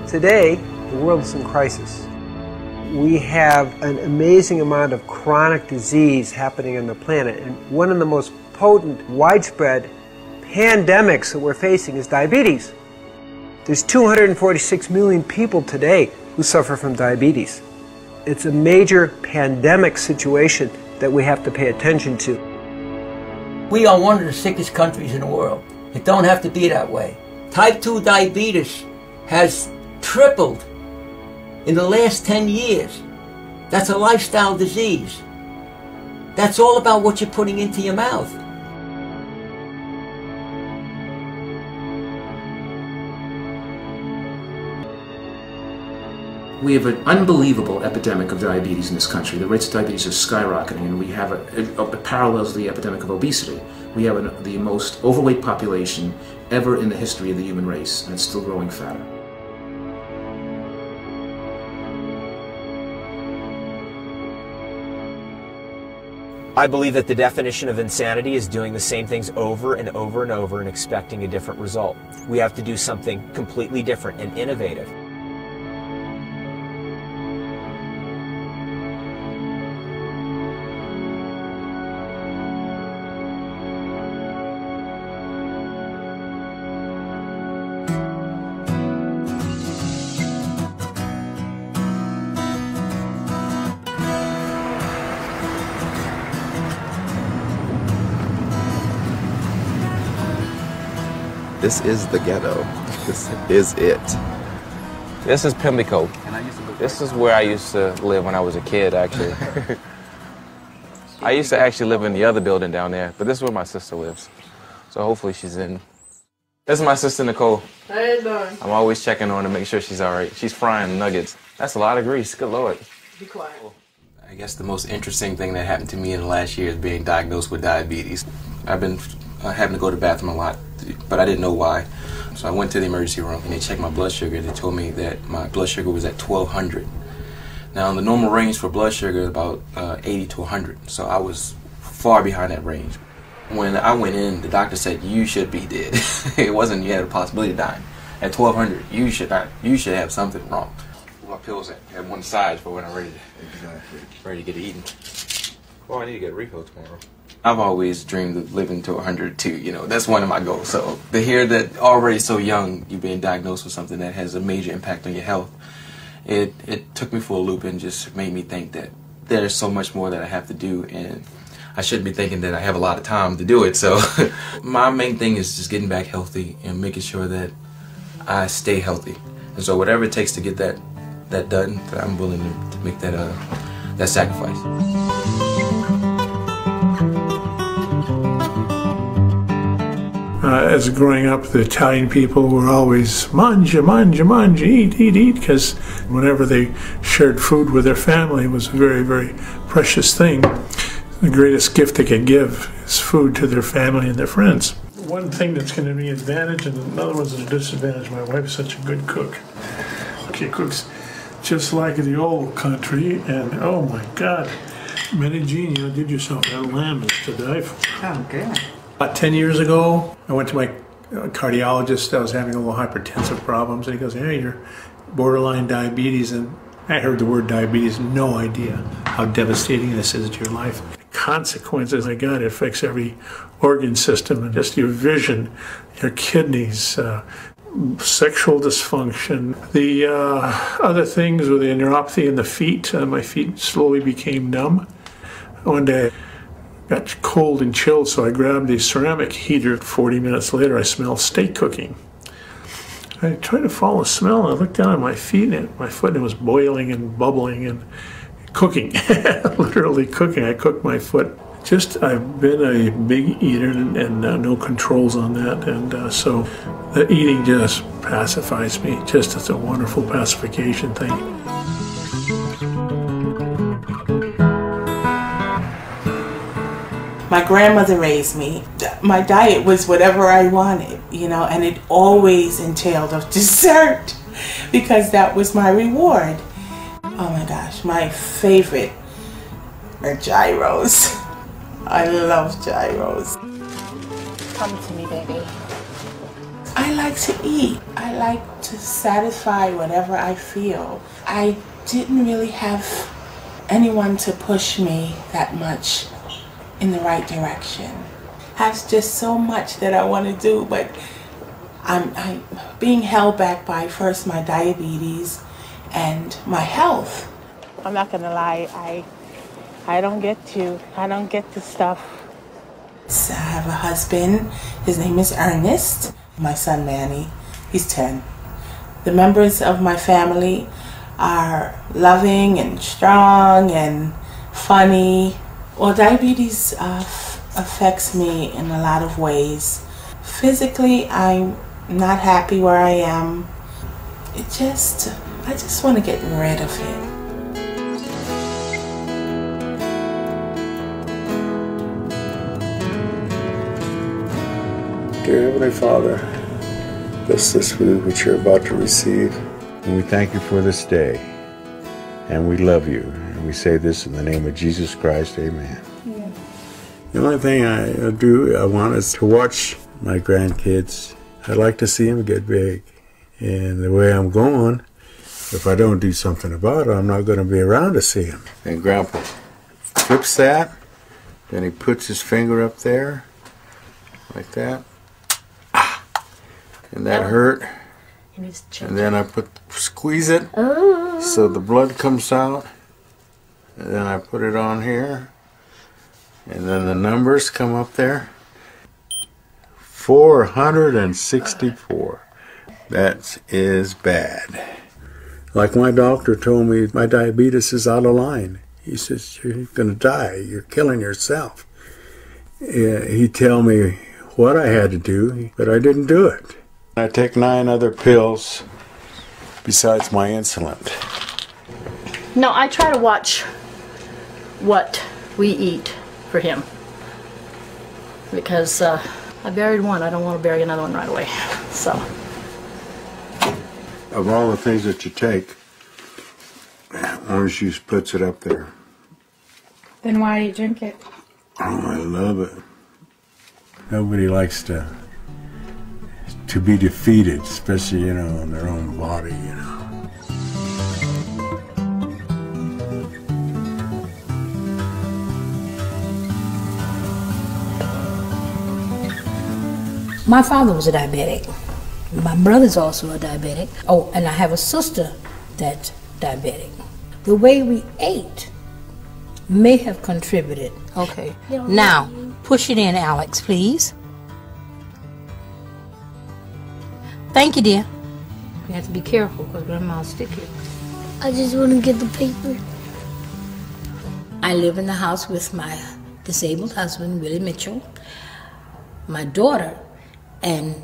Today, the world is in crisis. We have an amazing amount of chronic disease happening on the planet, and one of the most potent, widespread pandemics that we're facing is diabetes. There's 246 million people today who suffer from diabetes. It's a major pandemic situation that we have to pay attention to. We are one of the sickest countries in the world. It don't have to be that way. Type 2 diabetes has tripled in the last 10 years. That's a lifestyle disease. That's all about what you're putting into your mouth. We have an unbelievable epidemic of diabetes in this country. The rates of diabetes are skyrocketing, and we have it parallels the epidemic of obesity. We have the most overweight population ever in the history of the human race, and it's still growing fatter. I believe that the definition of insanity is doing the same things over and over and over and expecting a different result. We have to do something completely different and innovative. This is the ghetto. This is it. This is Pimlico. This is where I used to live when I was a kid, actually. I used to actually live in the other building down there, but this is where my sister lives. So hopefully she's in. This is my sister, Nicole. How you doing? I'm always checking on her to make sure she's all right. She's frying nuggets. That's a lot of grease. Good Lord. Be quiet. I guess the most interesting thing that happened to me in the last year is being diagnosed with diabetes. I've been having to go to the bathroom a lot, but I didn't know why. So I went to the emergency room and they checked my blood sugar. They told me that my blood sugar was at 1200. Now the normal range for blood sugar is about 80 to 100. So I was far behind that range. When I went in, the doctor said, you should be dead. It wasn't you had a possibility of dying. At 1200, you should have something wrong. My pills at one side for when I'm ready to get eaten. Well, I need to get a refill tomorrow. I've always dreamed of living to 100 too, you know, that's one of my goals. So to hear that already so young, you're being diagnosed with something that has a major impact on your health, it took me for a loop and just made me think that there's so much more that I have to do, and I shouldn't be thinking that I have a lot of time to do it. So my main thing is just getting back healthy and making sure that I stay healthy. And so whatever it takes to get that done, I'm willing to make that sacrifice. As growing up, the Italian people were always mangia, mangia, mangia, eat, eat, eat, because whenever they shared food with their family, it was a very, very precious thing. The greatest gift they could give is food to their family and their friends. One thing that's going to be an advantage, and another one's a disadvantage. My wife's such a good cook. She cooks just like the old country, and oh my God, Medellin, you did yourself that lamb is to die for. Oh, good. About 10 years ago, I went to my cardiologist. I was having a little hypertensive problems, and he goes, hey, you're borderline diabetes. And I heard the word diabetes, no idea how devastating this is to your life. The consequences, my God, it affects every organ system, and just your vision, your kidneys, sexual dysfunction. The other things were the neuropathy in the feet. My feet slowly became numb. One day, got cold and chilled, so I grabbed the ceramic heater. 40 minutes later, I smelled steak cooking. I tried to follow the smell, and I looked down at my feet, and my foot, and it was boiling and bubbling and cooking, literally cooking. I cooked my foot. I've been a big eater and no controls on that, and so the eating just pacifies me. It's a wonderful pacification thing. My grandmother raised me. My diet was whatever I wanted, you know, and it always entailed a dessert because that was my reward. Oh my gosh, my favorite are gyros. I love gyros. Come to me, baby. I like to eat. I like to satisfy whatever I feel. I didn't really have anyone to push me that much in the right direction. Has just so much that I want to do, but I'm being held back by first my diabetes and my health. I'm not gonna lie, I don't get the stuff. I have a husband. His name is Ernest. My son Manny, he's 10. The members of my family are loving and strong and funny. Well, diabetes affects me in a lot of ways. Physically, I'm not happy where I am. I just want to get rid of it. Dear Heavenly Father, bless this food which you're about to receive. And we thank you for this day. And we love you. And we say this in the name of Jesus Christ, amen. Yeah. The only thing I want is to watch my grandkids. I'd like to see them get big. And the way I'm going, if I don't do something about it, I'm not going to be around to see them. And Grandpa flips that, then he puts his finger up there, like that. And that hurt. And then I squeeze it so the blood comes out. And then I put it on here. And then the numbers come up there. 464. That is bad. Like my doctor told me, my diabetes is out of line. He says, you're going to die. You're killing yourself. He'd tell me what I had to do, but I didn't do it. I take 9 other pills besides my insulin. No, I try to watch what we eat for him. Because I buried one, I don't want to bury another one right away. So. Of all the things that you take, orange juice puts it up there. Then why do you drink it? Oh, I love it. Nobody likes to be defeated, especially, in their own body, My father was a diabetic. My brother's also a diabetic. Oh, and I have a sister that's diabetic. The way we ate may have contributed. Okay. Now, push it in, Alex, please. Thank you, dear. You have to be careful because Grandma's sticky. I just want to get the paper. I live in the house with my disabled husband, Willie Mitchell, my daughter, and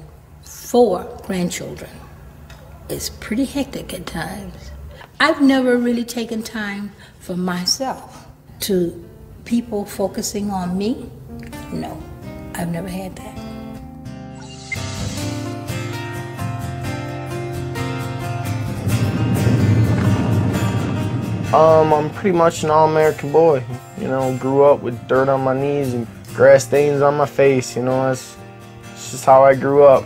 4 grandchildren. It's pretty hectic at times. I've never really taken time for myself. To people focusing on me, no, I've never had that. I'm pretty much an all-American boy. Grew up with dirt on my knees and grass stains on my face. That's just how I grew up.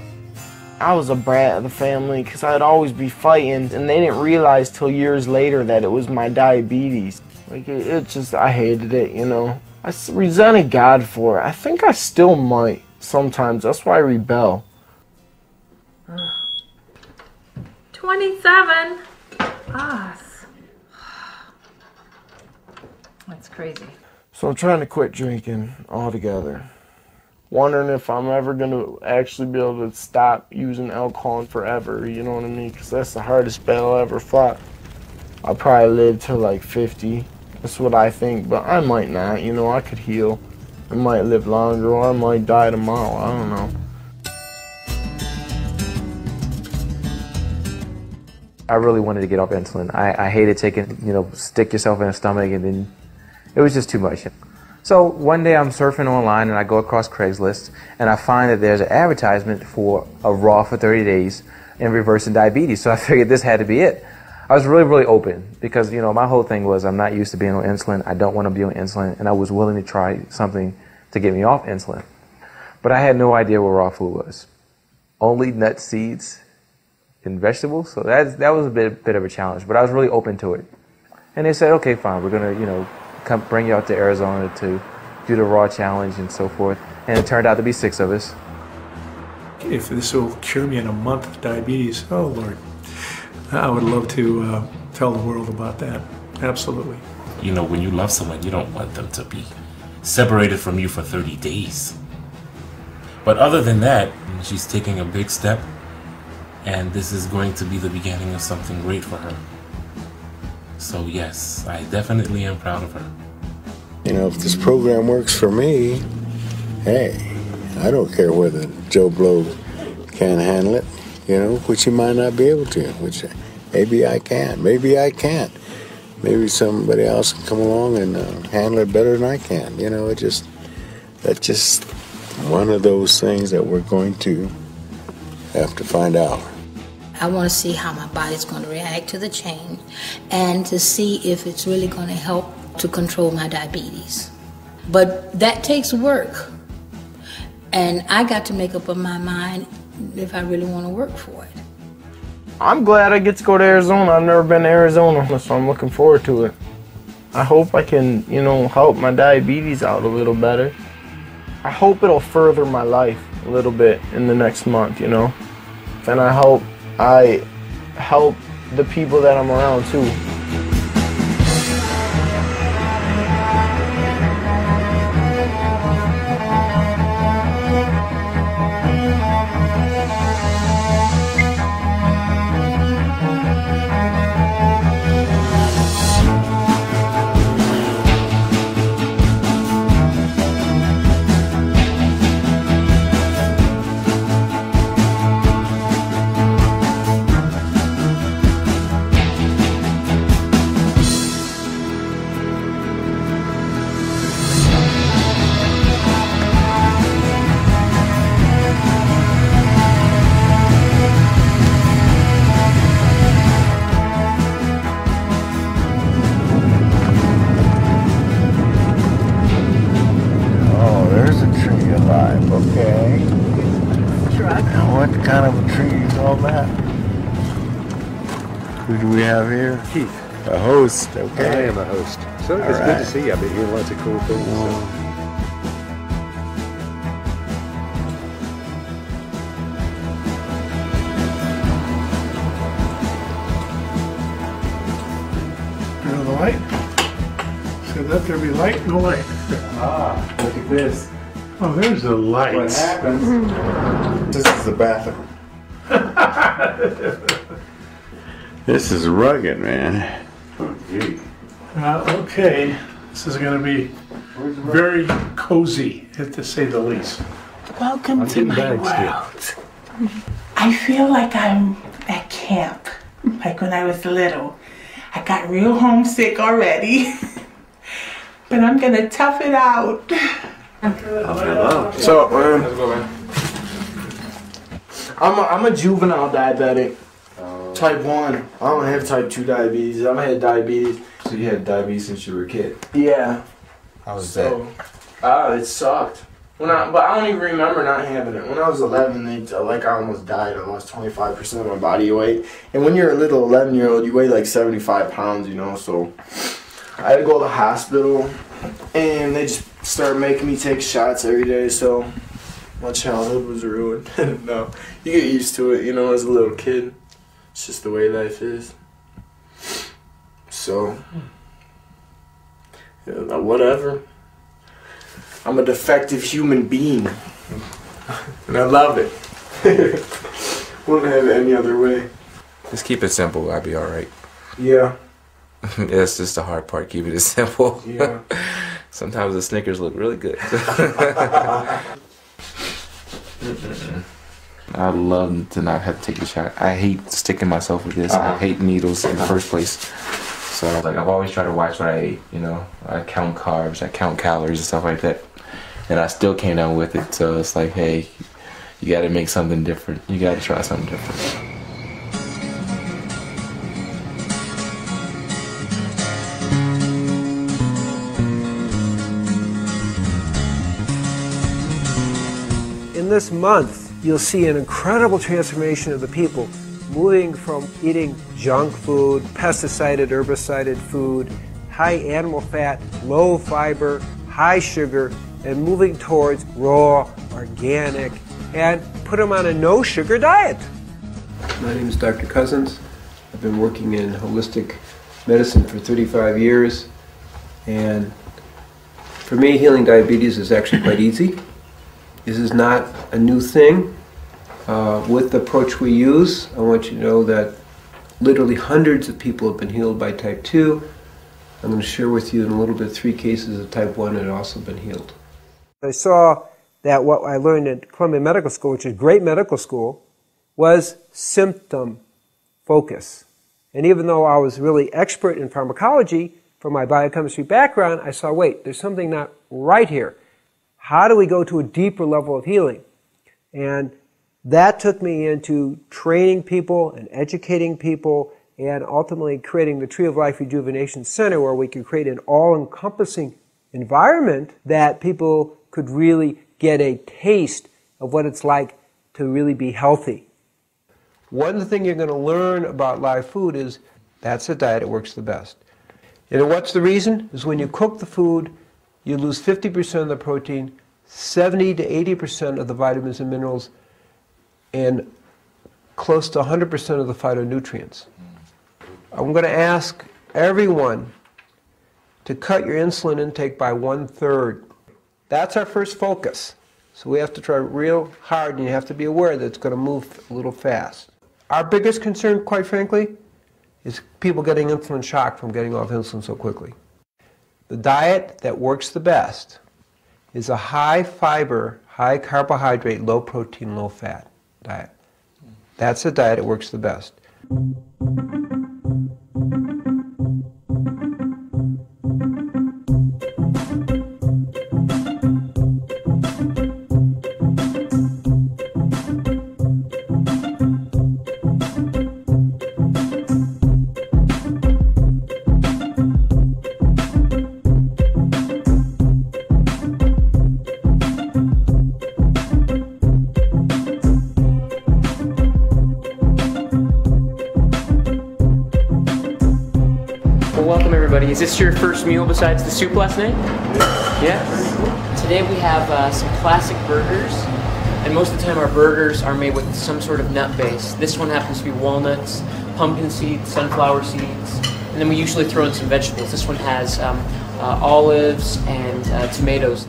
I was a brat of the family because I'd always be fighting, and they didn't realize till years later that it was my diabetes. Like, I hated it, I resented God for it. I think I still might sometimes. That's why I rebel. 27. That's crazy. So I'm trying to quit drinking altogether. Wondering if I'm ever going to actually be able to stop using alcohol forever, you know what I mean? Because that's the hardest battle I ever fought. I'll probably live till like 50. That's what I think, but I might not, I could heal. I might live longer, or I might die tomorrow, I don't know. I really wanted to get off insulin. I hated taking, stick yourself in the stomach, and then it was just too much. So one day I'm surfing online and I go across Craigslist and I find that there's an advertisement for a raw for 30 days in reversing diabetes. So I figured this had to be it. I was really, really open because, my whole thing was I'm not used to being on insulin. I don't want to be on insulin, and I was willing to try something to get me off insulin. But I had no idea what raw food was. only nuts, seeds, and vegetables. So that was a bit of a challenge, but I was really open to it. And they said, okay, fine, we're gonna, you know, come bring you out to Arizona to do the raw challenge and so forth. And it turned out to be 6 of us. If this will cure me in a month of diabetes, oh Lord, I would love to tell the world about that. Absolutely. You know, when you love someone, you don't want them to be separated from you for 30 days. But other than that, she's taking a big step, and this is going to be the beginning of something great for her. So yes, I definitely am proud of her. You know, if this program works for me, hey, I don't care whether Joe Blow can't handle it, you know, which he might not be able to, which maybe I can, maybe I can't. Maybe somebody else can come along and handle it better than I can. You know, that's just one of those things that we're going to have to find out. I want to see how my body's going to react to the change and to see if it's really going to help to control my diabetes. But that takes work. And I got to make up in my mind if I really want to work for it. I'm glad I get to go to Arizona. I've never been to Arizona, so I'm looking forward to it. I hope I can, you know, help my diabetes out a little better. I hope it'll further my life a little bit in the next month, you know. And I hope I help the people that I'm around too. Who do we have here? Keith. A host, okay. I am a host. So it's good to see you. I've been hearing lots of cool things. Turn the light. So let there be light, no light. Ah, look at this. Oh, there's the light. What happens? This is the bathroom. This is rugged, man. Oh, gee. Okay, this is going to be very cozy, to say the least. Welcome to my world. I feel like I'm at camp, like when I was little. I got real homesick already, but I'm going to tough it out. What's up, man? How's it going, man? I'm a juvenile diabetic. Type 1. I don't have type 2 diabetes. I've had diabetes. So you had diabetes since you were a kid? Yeah. How was that? It sucked. But I don't even remember not having it. When I was 11, I almost died. I lost 25% of my body weight. And when you're a little 11-year-old, you weigh like 75 pounds, you know. So I had to go to the hospital, and they just started making me take shots every day. So my childhood was ruined. No, you get used to it, you know, as a little kid. It's just the way life is. So, whatever. I'm a defective human being. And I love it. Wouldn't have it any other way. Just keep it simple, I'll be alright. Yeah. That's just the hard part, keep it simple. Yeah. Sometimes the Snickers look really good. I'd love to not have to take the shot. I hate sticking myself with this. I hate needles in the first place. So like I've always tried to watch what I eat, you know. I count carbs, I count calories and stuff like that. And I still came down with it. So it's like, hey, you gotta make something different. You gotta try something different. In this month, you'll see an incredible transformation of the people, moving from eating junk food, pesticided, herbicided food, high animal fat, low fiber, high sugar, and moving towards raw, organic, and put them on a no-sugar diet. My name is Dr. Cousins. I've been working in holistic medicine for 35 years, and for me, healing diabetes is actually quite easy. This is not a new thing. With the approach we use, I want you to know that literally hundreds of people have been healed by type 2. I'm going to share with you in a little bit 3 cases of type 1 that have also been healed. I saw that what I learned at Columbia Medical School, which is a great medical school, was symptom focus. And even though I was really expert in pharmacology, from my biochemistry background, I saw, wait, there's something not right here. How do we go to a deeper level of healing? And that took me into training people and educating people and ultimately creating the Tree of Life Rejuvenation Center, where we could create an all-encompassing environment that people could really get a taste of what it's like to really be healthy. One thing you're going to learn about live food is that's the diet that works the best. And what's the reason? Is when you cook the food, you lose 50% of the protein, 70 to 80% of the vitamins and minerals, and close to 100% of the phytonutrients. I'm going to ask everyone to cut your insulin intake by 1/3. That's our first focus. So we have to try real hard, and you have to be aware that it's going to move a little fast. Our biggest concern, quite frankly, is people getting insulin shock from getting off insulin so quickly. The diet that works the best is a high fiber, high carbohydrate, low protein, low fat diet. That's the diet that works the best. Welcome everybody. Is this your first meal besides the soup last night? Yes. Today we have some classic burgers, and most of the time our burgers are made with some sort of nut base. This one happens to be walnuts, pumpkin seeds, sunflower seeds, and then we usually throw in some vegetables. This one has olives and tomatoes.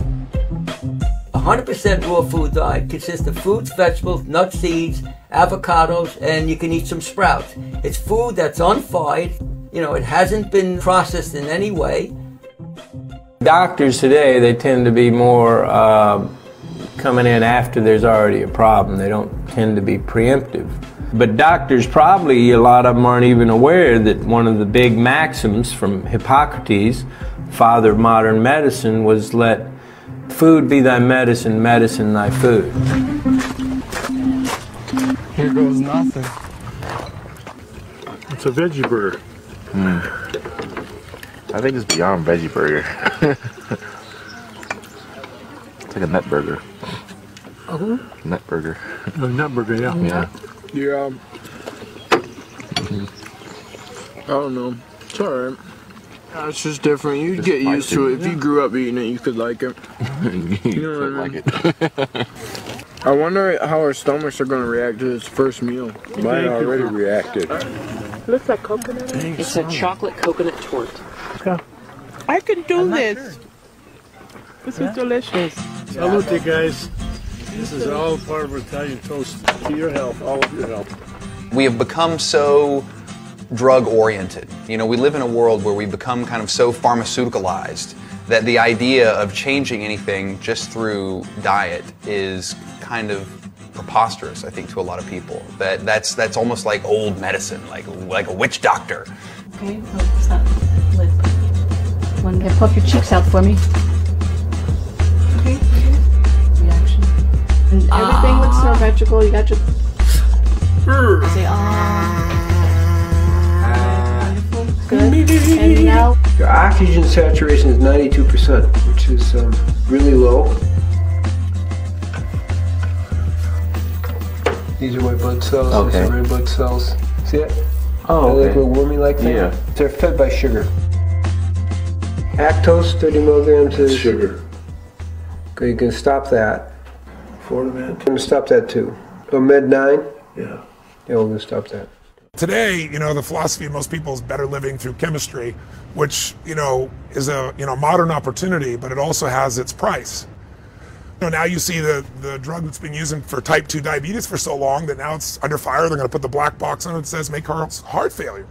100% raw food diet consists of fruits, vegetables, nuts, seeds, avocados, and you can eat some sprouts. It's food that's unfried. You know, it hasn't been processed in any way. Doctors today, they tend to be more coming in after there's already a problem. They don't tend to be preemptive. But doctors probably, a lot of them aren't even aware that one of the big maxims from Hippocrates, father of modern medicine, was let food be thy medicine, medicine thy food. Here goes nothing. It's a veggie burger. I think it's beyond veggie burger. It's like a nut burger. Nut burger. A nut burger, yeah. Yeah. Yeah. I don't know. It's alright. It's just different. You get used to it. If you grew up eating it, you could like it. You know what I mean? I wonder how our stomachs are going to react to this first meal. Mine already reacted. Looks like coconut. It's a chocolate coconut torte. I can do this. This is delicious. Salute, guys. This is all part of Italian toast. To your health, all of your health. We have become so drug-oriented. You know, we live in a world where we become kind of so pharmaceuticalized that the idea of changing anything just through diet is kind of preposterous, I think, to a lot of people. That's almost like old medicine, like a witch doctor. Okay, what's that lip? One, puff your cheeks out for me. Okay. Reaction. And everything looks symmetrical. You got your. Say wonderful. Good. And now. Your oxygen saturation is 92%, which is really low. These are white blood cells. Okay. These are red blood cells. See it? Oh, They okay. look a little wormy-like thing. Yeah. They're fed by sugar. Actose, 30 milligrams is sugar. Okay, you can stop that. Fortimed. I'm going to stop that too. Oh, Med 9? Yeah. Yeah, we're going to stop that. Today, the philosophy of most people is better living through chemistry, which, is a, modern opportunity, but it also has its price. Now you see the drug that's been using for type 2 diabetes for so long that now it's under fire. They're going to put the black box on it that says may cause heart failure.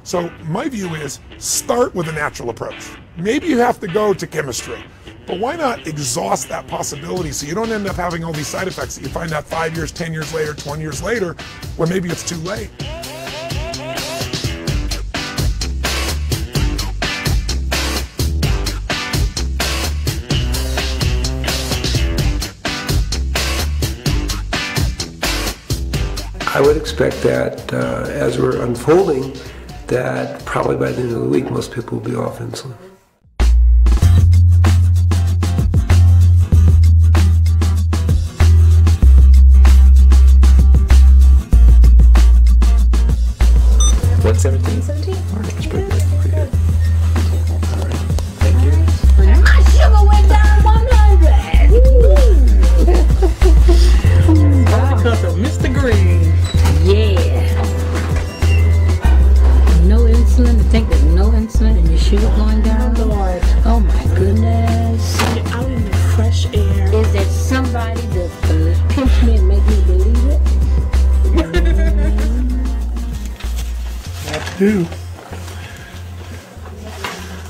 So my view is start with a natural approach. Maybe you have to go to chemistry, but why not exhaust that possibility so you don't end up having all these side effects that you find out 5 years, 10 years later, 20 years later, when maybe it's too late. I would expect that as we're unfolding, that probably by the end of the week, most people will be off insulin. What's 17? 17. That's pretty good. Pretty good. All right. My sugar went down 100. Because of Mr. Green. Yeah. No insulin. To think there's no insulin and your sugar going down. Lord. Oh my goodness. Get out in the fresh air. Is there somebody that can pinch me and make me believe it? What to do?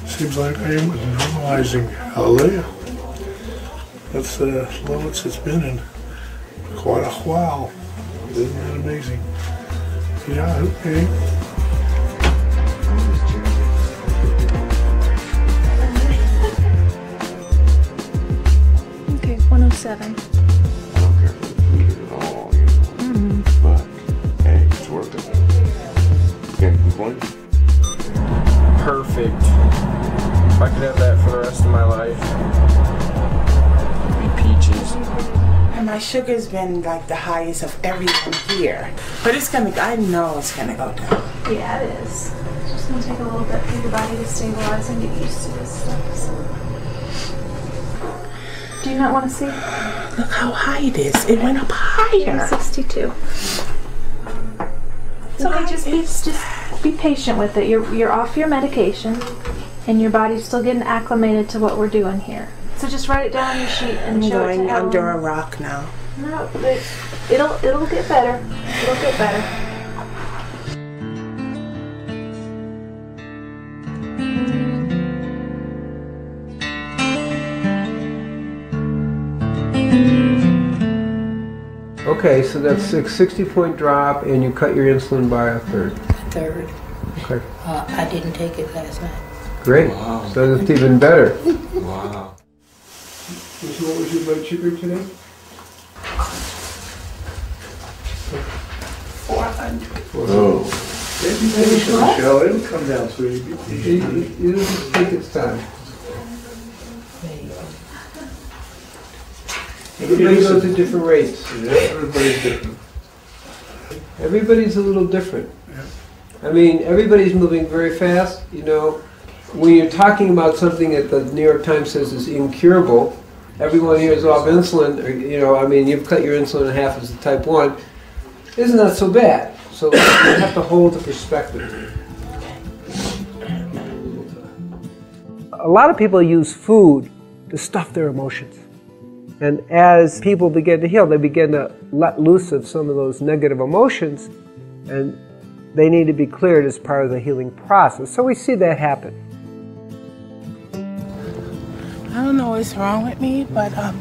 Seems like I am normalizing. Hallelujah. That's the lowest it's been in quite a while. Isn't that amazing? Yeah, okay. Okay, 107. I don't care for the food at all, But, hey, it's worth it. Can't complain. Perfect. If I could have that for the rest of my life, it'd be peaches. And my sugar's been like the highest of everyone here. But it's gonna, I know it's gonna go down. Yeah, it is. It's just gonna take a little bit for your body to stabilize and get used to this stuff. So. Do you not want to see? Look how high it is. It went up higher. 62. It's okay. Just be patient with it. You're off your medication, and your body's still getting acclimated to what we're doing here. So just write it down on your sheet and I'm show it to going Ellen. under a rock now. No, it'll get better. It'll get better. Okay, so that's a 60-point drop, and you cut your insulin by a third. A third. Okay. I didn't take it last night. Great. Wow. So that's even better. Wow. So what was your blood sugar today? 400. Oh. Be patient, Michelle. It'll come down, sweetie. Be patient. It'll just take its time. Everybody goes at different rates. Yeah, everybody's different. Everybody's a little different. I mean, everybody's moving very fast. When you're talking about something that the New York Times says is incurable, everyone here is off insulin. You've cut your insulin in half as a type 1. Isn't that so bad? So you have to hold the perspective. A lot of people use food to stuff their emotions. And as people begin to heal, they begin to let loose of some of those negative emotions, and they need to be cleared as part of the healing process. So we see that happen. I don't know what's wrong with me, but I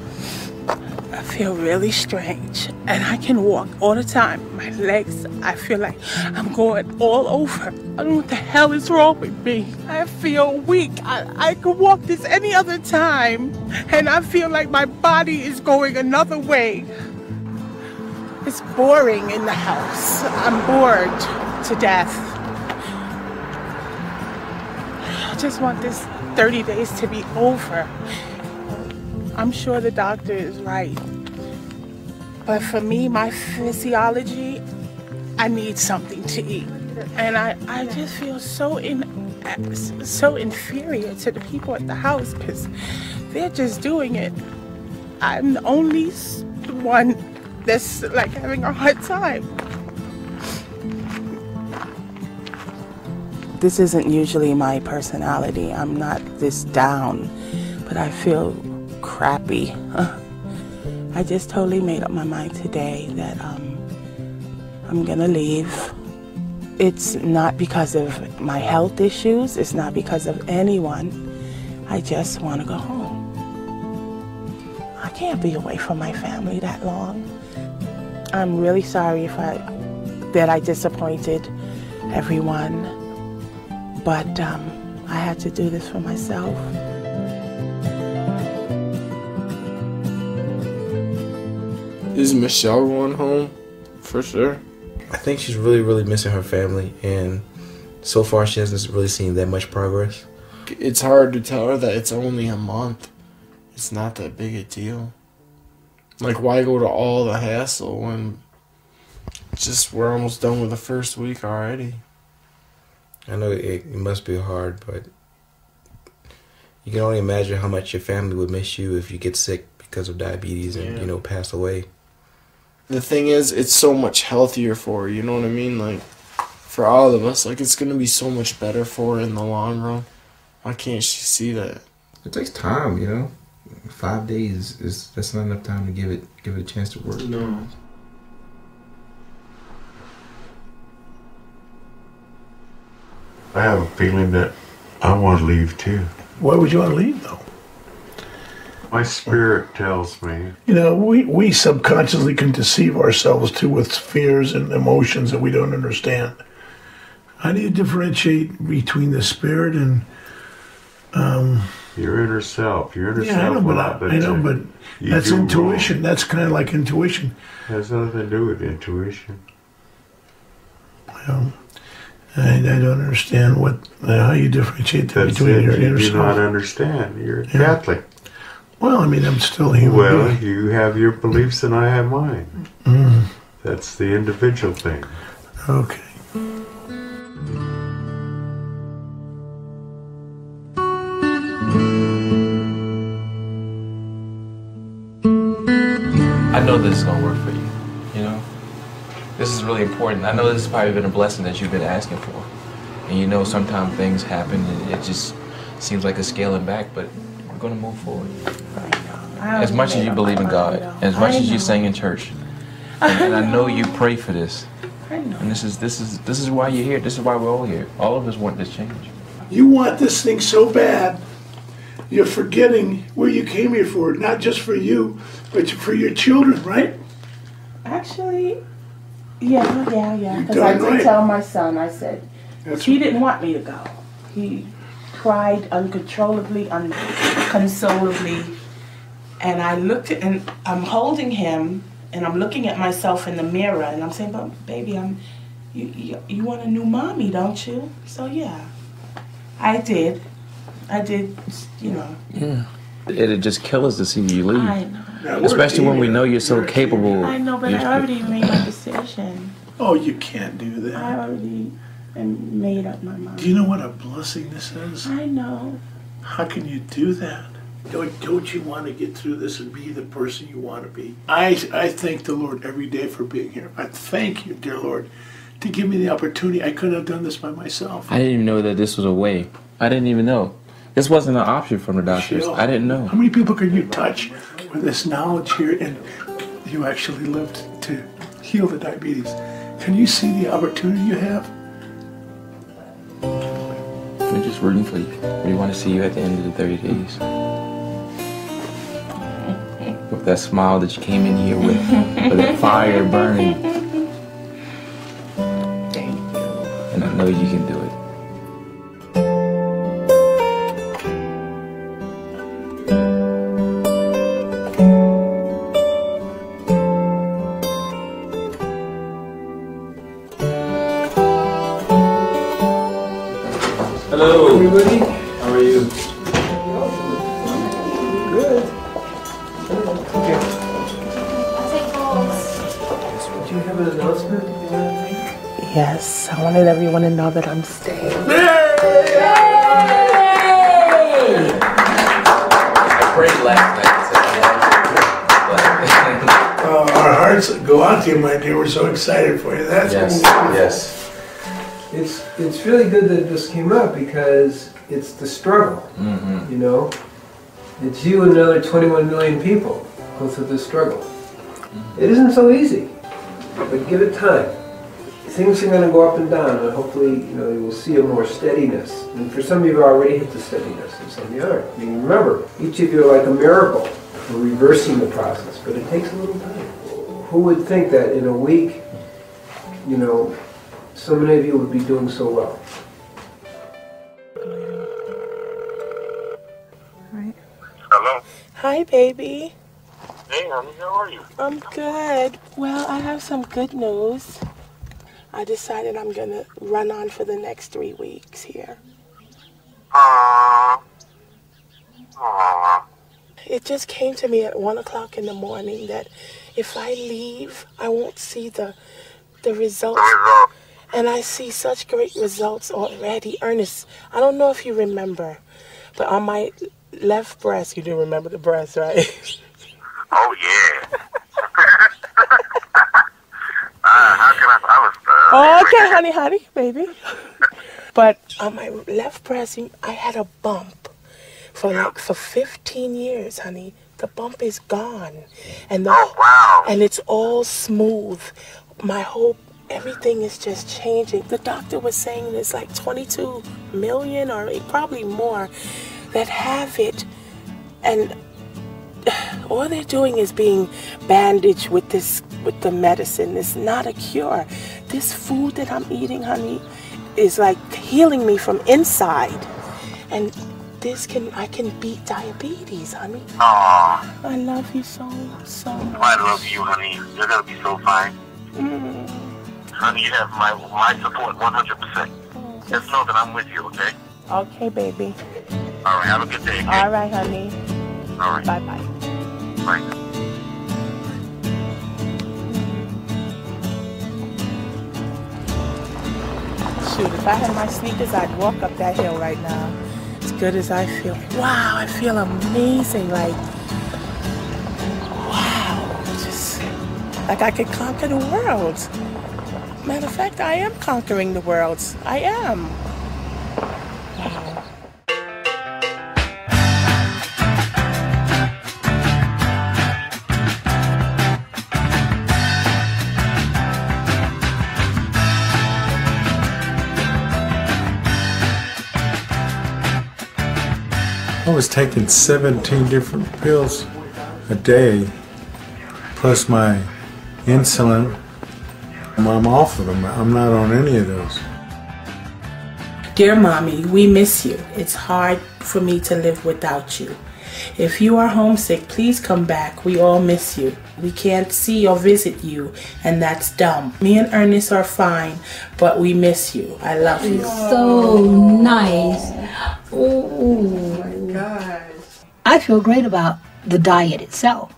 feel really strange. And I can walk all the time. My legs, I feel like I'm going all over. I don't know what the hell is wrong with me. I feel weak. I could walk this any other time. And I feel like my body is going another way. It's boring in the house. I'm bored to death. I just want this 30 days to be over. I'm sure the doctor is right. But for me, my physiology, I need something to eat. And I just feel so inferior to the people at the house because they're just doing it. I'm the only one that's like having a hard time. This isn't usually my personality. I'm not this down, but I feel crappy. I just totally made up my mind today that I'm gonna leave. It's not because of my health issues. It's not because of anyone. I just want to go home. I can't be away from my family that long. I'm really sorry that I disappointed everyone, but I had to do this for myself. Is Michelle going home? For sure. I think she's really, really missing her family, and so far she hasn't really seen that much progress. It's hard to tell her that it's only a month. It's not that big a deal. Like, why go to all the hassle when we're almost done with the first week already? I know it must be hard, but you can only imagine how much your family would miss you if you get sick because of diabetes and, pass away. The thing is, it's so much healthier for her, you know what I mean? Like, for all of us, like, it's going to be so much better for her in the long run. Why can't she see that? It takes time, 5 days that's not enough time to give it a chance to work. No. I have a feeling that I want to leave too. Why would you want to leave, though? My spirit tells me. We subconsciously can deceive ourselves too with fears and emotions that we don't understand. How do you differentiate between the spirit and your inner self? Your inner I self. know, but that's intuition. Wrong. That's kind of like intuition. It has nothing to do with intuition. I don't understand how you differentiate between your inner self. You do not understand. You're Catholic. Well, I'm still a human being. Well, you have your beliefs and I have mine. That's the individual thing. Okay. I know this is going to work for you, This is really important. I know this has probably been a blessing that you've been asking for. And sometimes things happen and it just seems like a scaling back, but we're going to move forward. As much as you believe in God, as much as you sing in church, and I know you pray for this. And this is why you're here. This is why we're all here. All of us want this change. You want this thing so bad, you're forgetting where you came here for. Not just for you, but for your children, right? Actually, yeah. Because I did tell my son, I said, he didn't want me to go. He cried uncontrollably, unconsolably. And I looked at, and I'm holding him, and I'm looking at myself in the mirror, and I'm saying, but baby, you want a new mommy, don't you? So yeah, I did, Yeah. It'd just kill us to see you leave. I know. Especially when we know you're so capable. I know, but I already made my decision. Oh, you can't do that. I already made up my mind. Do you know what a blessing this is? I know. How can you do that? Don't you want to get through this and be the person you want to be? I thank the Lord every day for being here. I thank you, dear Lord, to give me the opportunity. I couldn't have done this by myself. I didn't even know that this was a way. I didn't even know. This wasn't an option from the doctors. I didn't know. How many people can you touch with this knowledge here and you actually lived to heal the diabetes? Can you see the opportunity you have? We're just rooting for you. We want to see you at the end of the 30 days. With that smile that you came in here with that fire burning. Thank you. And I know you can do it. Hello, everybody. How are you? Good. I'll take balls. Yes, I wanted everyone to know that I'm staying. I prayed last night. Our hearts go out to you, my dear. We're so excited for you. That's yes. It's really good that this came up because it's the struggle. You know, it's you and another 21 million people go through this struggle. It isn't so easy, but give it time. Things are going to go up and down, and hopefully, you know, you will see a more steadiness. And for some of you, already hit the steadiness, and some of you aren't. I mean, remember, each of you are like a miracle for reversing the process, but it takes a little time. Who would think that in a week, you know, so many of you would be doing so well? Hello. Hi, baby. Hey, honey, how are you? I'm good. Well, I have some good news. I decided I'm going to run on for the next 3 weeks here. It just came to me at 1 o'clock in the morning that if I leave, I won't see the results. And I see such great results already. Ernest, I don't know if you remember, but on my left breast, you do remember the breast, right? Oh, yeah. How can I was Oh, okay, honey, baby. But on my left breast, I had a bump for 15 years, honey. The bump is gone. And and it's all smooth. Everything is just changing. The doctor was saying there's like 22 million or probably more that have it, and all they're doing is being bandaged with the medicine. It's not a cure. This food that I'm eating, honey, is like healing me from inside, and I can beat diabetes, honey. Aww. I love you so much. I love you, honey. You're gonna be so fine. Honey, you have my support 100%. Just know that I'm with you, okay? Okay, baby. All right, have a good day. Okay? All right, honey. All right. Bye-bye. Bye. Shoot, if I had my sneakers, I'd walk up that hill right now. As good as I feel. Wow, I feel amazing. Like, wow. Just like I could conquer the world. Matter of fact, I am conquering the world. I am. Wow. I was taking 17 different pills a day, plus my insulin. I'm off of them. I'm not on any of those. Dear Mommy, we miss you. It's hard for me to live without you. If you are homesick, please come back. We all miss you. We can't see or visit you, and that's dumb. Me and Ernest are fine, but we miss you. I love you. So nice. Oh my gosh. I feel great about the diet itself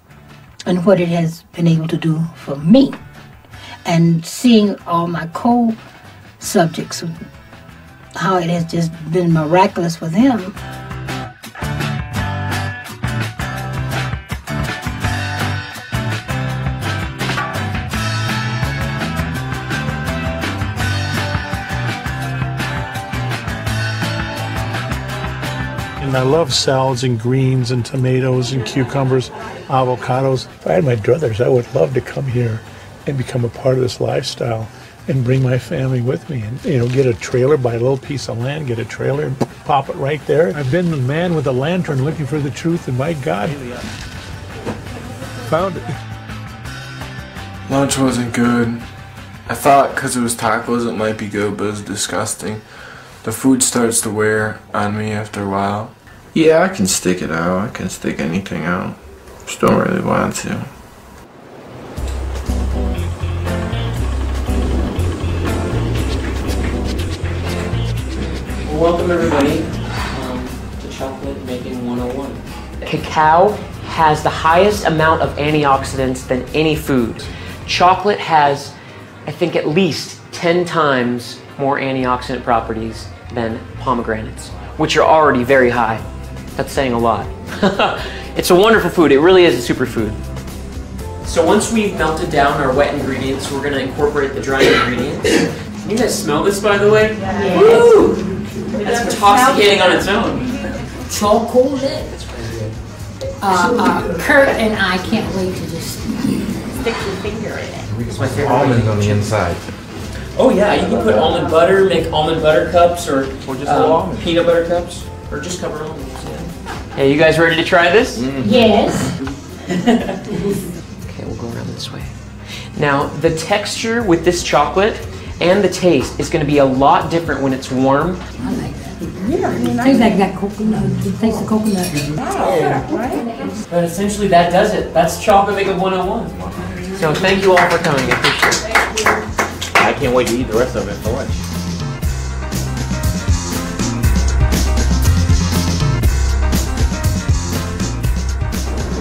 and what it has been able to do for me. And seeing all my co-subjects, how it has just been miraculous for them. And I love salads and greens and tomatoes and cucumbers, avocados. If I had my druthers, I would love to come here and become a part of this lifestyle and bring my family with me and, you know, get a trailer, buy a little piece of land, get a trailer and pop it right there. I've been the man with a lantern looking for the truth, and my God, found it. Lunch wasn't good. I thought because it was tacos it might be good, but it was disgusting. The food starts to wear on me after a while. Yeah, I can stick it out. I can stick anything out. Just don't really want to. Welcome everybody to Chocolate Making 101. Cacao has the highest amount of antioxidants than any food. Chocolate has, I think, at least 10 times more antioxidant properties than pomegranates, which are already very high. That's saying a lot. It's a wonderful food. It really is a superfood. So once we've melted down our wet ingredients, we're going to incorporate the dry ingredients. Can you guys smell this, by the way? Yeah. Woo! That's intoxicating on its own. Chocolate. Kurt and I can't wait to just stick your finger in it. It's my favorite. Almonds on the inside. Oh yeah, you can put almond butter, make almond butter cups, or just almonds. peanut butter cups, or just cover almonds. Yeah. Hey, you guys ready to try this? Yes. Okay, we'll go around this way. Now, the texture with this chocolate and the taste is going to be a lot different when it's warm. I like that. Yeah, it tastes like that coconut. It tastes like coconut. Yeah, right? But essentially that does it. That's chocolate makeup 101. So thank you all for coming. I appreciate it. I can't wait to eat the rest of it for lunch.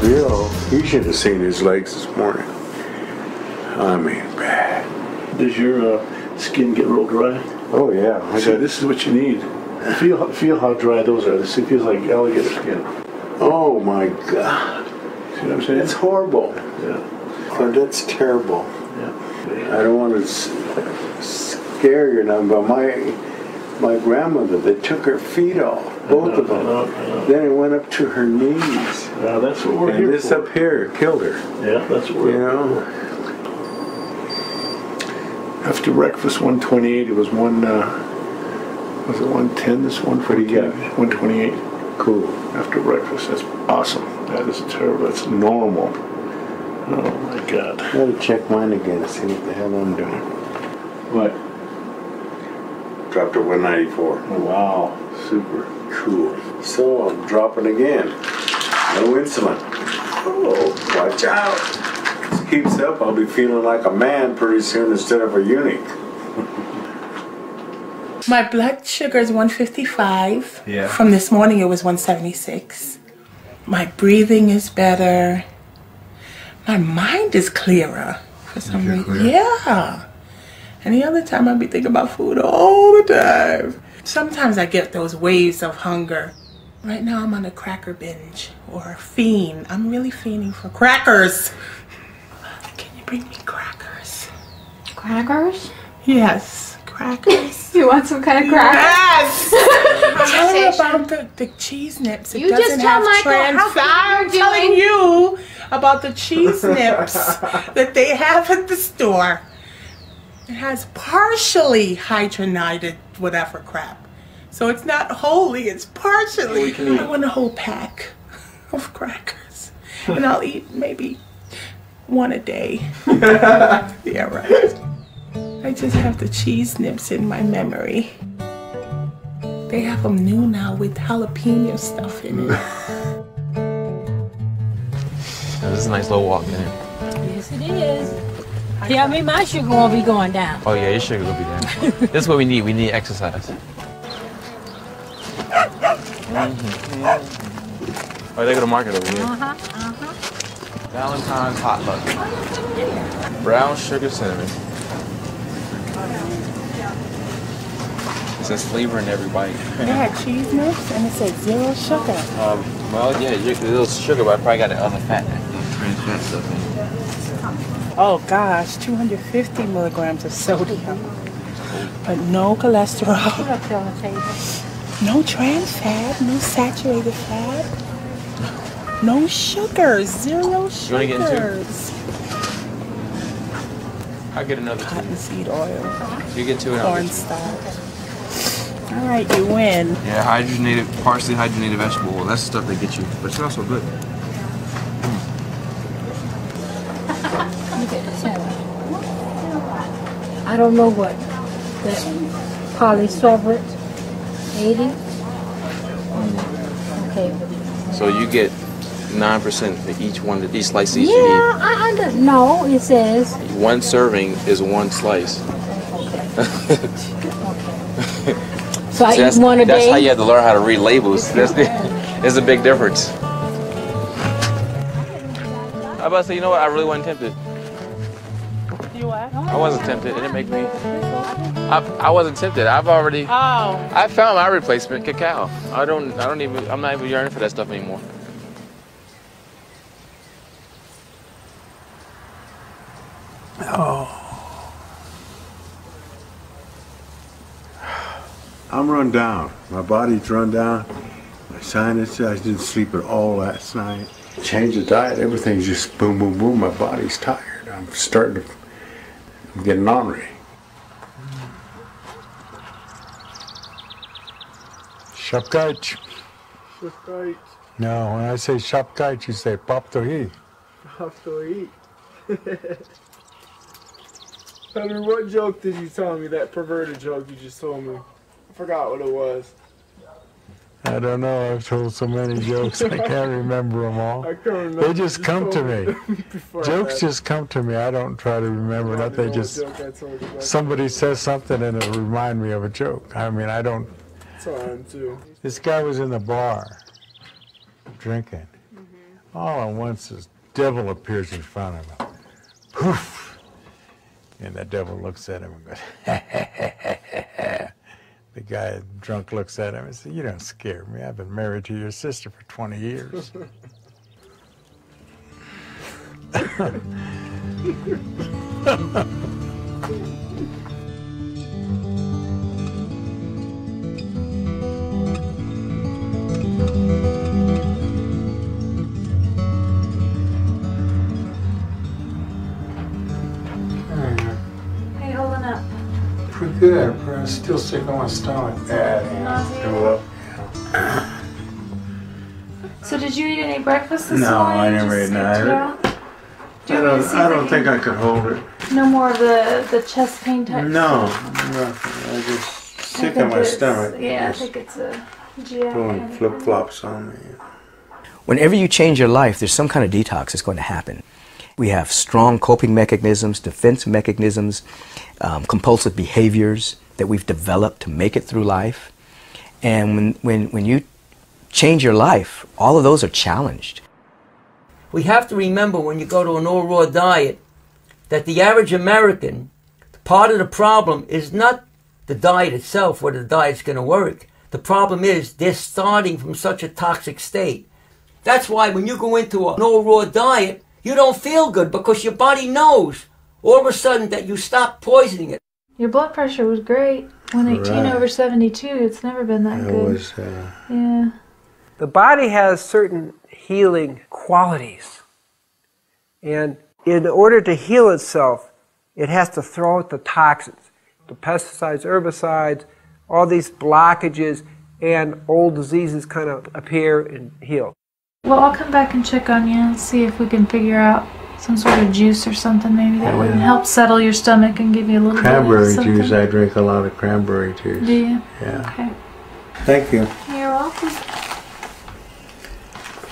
Bill, you should have seen his legs this morning. I mean, bad. Does your skin get real dry? Oh yeah. See, this is what you need. Feel how dry those are. This feels like alligator skin. Oh my God. See what I'm saying? It's horrible. Yeah. Oh, that's terrible. Yeah. I don't want to scare you now, but my grandmother, they took her feet off, both of them. Then it went up to her knees. That's what we're here And this for. up here killed her. Yeah, that's what we're here for. After breakfast, 128. It was was it 110? This one? What do you got? 128. Cool. After breakfast, that's awesome. That is terrible. That's normal. Oh my God. I gotta check mine again to see what the hell I'm doing. What? Dropped to 194. Oh, wow. Super. Cool. So I'm dropping again. No insulin. Oh, watch out. If this keeps up, I'll be feeling like a man pretty soon instead of a eunuch. My blood sugar is 155. Yeah. From this morning, it was 176. My breathing is better. My mind is clearer for some reason. Yeah. Any other time I'd be thinking about food all the time. Sometimes I get those waves of hunger. Right now I'm on a cracker binge or a fiend. I'm really fiending for crackers. Can you bring me crackers? Crackers? Yes, crackers. You want some kind of crackers? Yes! Tell her about the cheese nips. It You just doesn't tell have Michael trans how fat. I'm you're telling doing. you about the cheese nips that they have at the store. It has partially hydrogenated whatever crap. So it's not wholly, it's partially. I want a whole pack of crackers. And I'll eat maybe one a day. Yeah, right. I just have the cheese nips in my memory. They have them new now with jalapeno stuff in it. This is a nice little walk, man. Yes, it is. Tell me my sugar won't be going down. Oh yeah, your sugar will be down. This is what we need. We need exercise. Oh, they go to market over here. Valentine's hot luck. Brown sugar cinnamon. It says flavor in every bite. They had cheese nips and it said 0 sugar. Well, yeah, there's a little sugar, but I probably got the other fat, trans fat stuff in it. Oh gosh, 250 milligrams of sodium. But no cholesterol. No trans fat, no saturated fat. No sugars, 0 sugars. You want to get into? I'll get another two. Cottonseed oil. You get two and I'll get two. Cornstarch. All right, you win. Yeah, hydrogenated, partially hydrogenated vegetable oil. That's the stuff they get you, but it's also good. I don't know what. That polysorbate 80. Okay. So you get 9% for each one, each slice each you Yeah, I don't know. It says. eat. One serving is one slice. So I eat one a day. That's how you have to learn how to read labels. There's a big difference. I was about to say, you know what? I really wasn't tempted. You what? I wasn't tempted. It didn't make me. I wasn't tempted. I've already. Oh. I found my replacement, cacao. I'm not even yearning for that stuff anymore. Oh. I'm run down. My body's run down. My sinus, I didn't sleep at all last night. Change the diet, everything's just boom, boom, boom. My body's tired. I'm getting ornery. Shapkaj. Shapkaj. No, when I say shapkaj, you say paptohi. Paptohi. Henry, what joke did you tell me, that perverted joke you just told me? I forgot what it was. I don't know, I've told so many jokes, I can't remember them all. I can't remember. They just come to me. Jokes just come to me, I don't try to remember that. They just, somebody says something and it'll remind me of a joke. I mean, I don't. That's how I am too. This guy was in the bar, drinking. All at once, this devil appears in front of him. Poof! And the devil looks at him and goes, The guy drunk looks at him and says, "You don't scare me. I've been married to your sister for 20 years." Hey, holding up. Pretty good, but I'm still sick on my stomach. So did you eat any breakfast this No, morning? I never ate neither. I don't think I could hold it. No more of the chest pain type No, stuff? nothing. I just I sick think on my it's- stomach. Yeah, I Just think it's a GI. doing flip-flops on me. Whenever you change your life, there's some kind of detox that's going to happen. We have strong coping mechanisms, defense mechanisms, compulsive behaviors that we've developed to make it through life. And when you change your life, all of those are challenged. We have to remember when you go to an all-raw diet that the average American, part of the problem is not the diet itself, whether the diet's going to work. The problem is they're starting from such a toxic state. That's why when you go into an all-raw diet, you don't feel good because your body knows all of a sudden that you stop poisoning it. Your blood pressure was great. 118 Right. over 72. It's never been that good. Yeah. The body has certain healing qualities. And in order to heal itself, it has to throw out the toxins, the pesticides, herbicides, all these blockages, and old diseases kind of appear and heal. Well, I'll come back and check on you and see if we can figure out some sort of juice or something maybe that would help settle your stomach and give you a little Cranberry bit of something. juice, I drink a lot of cranberry juice. Do you? Yeah. Okay. Thank you. You're welcome.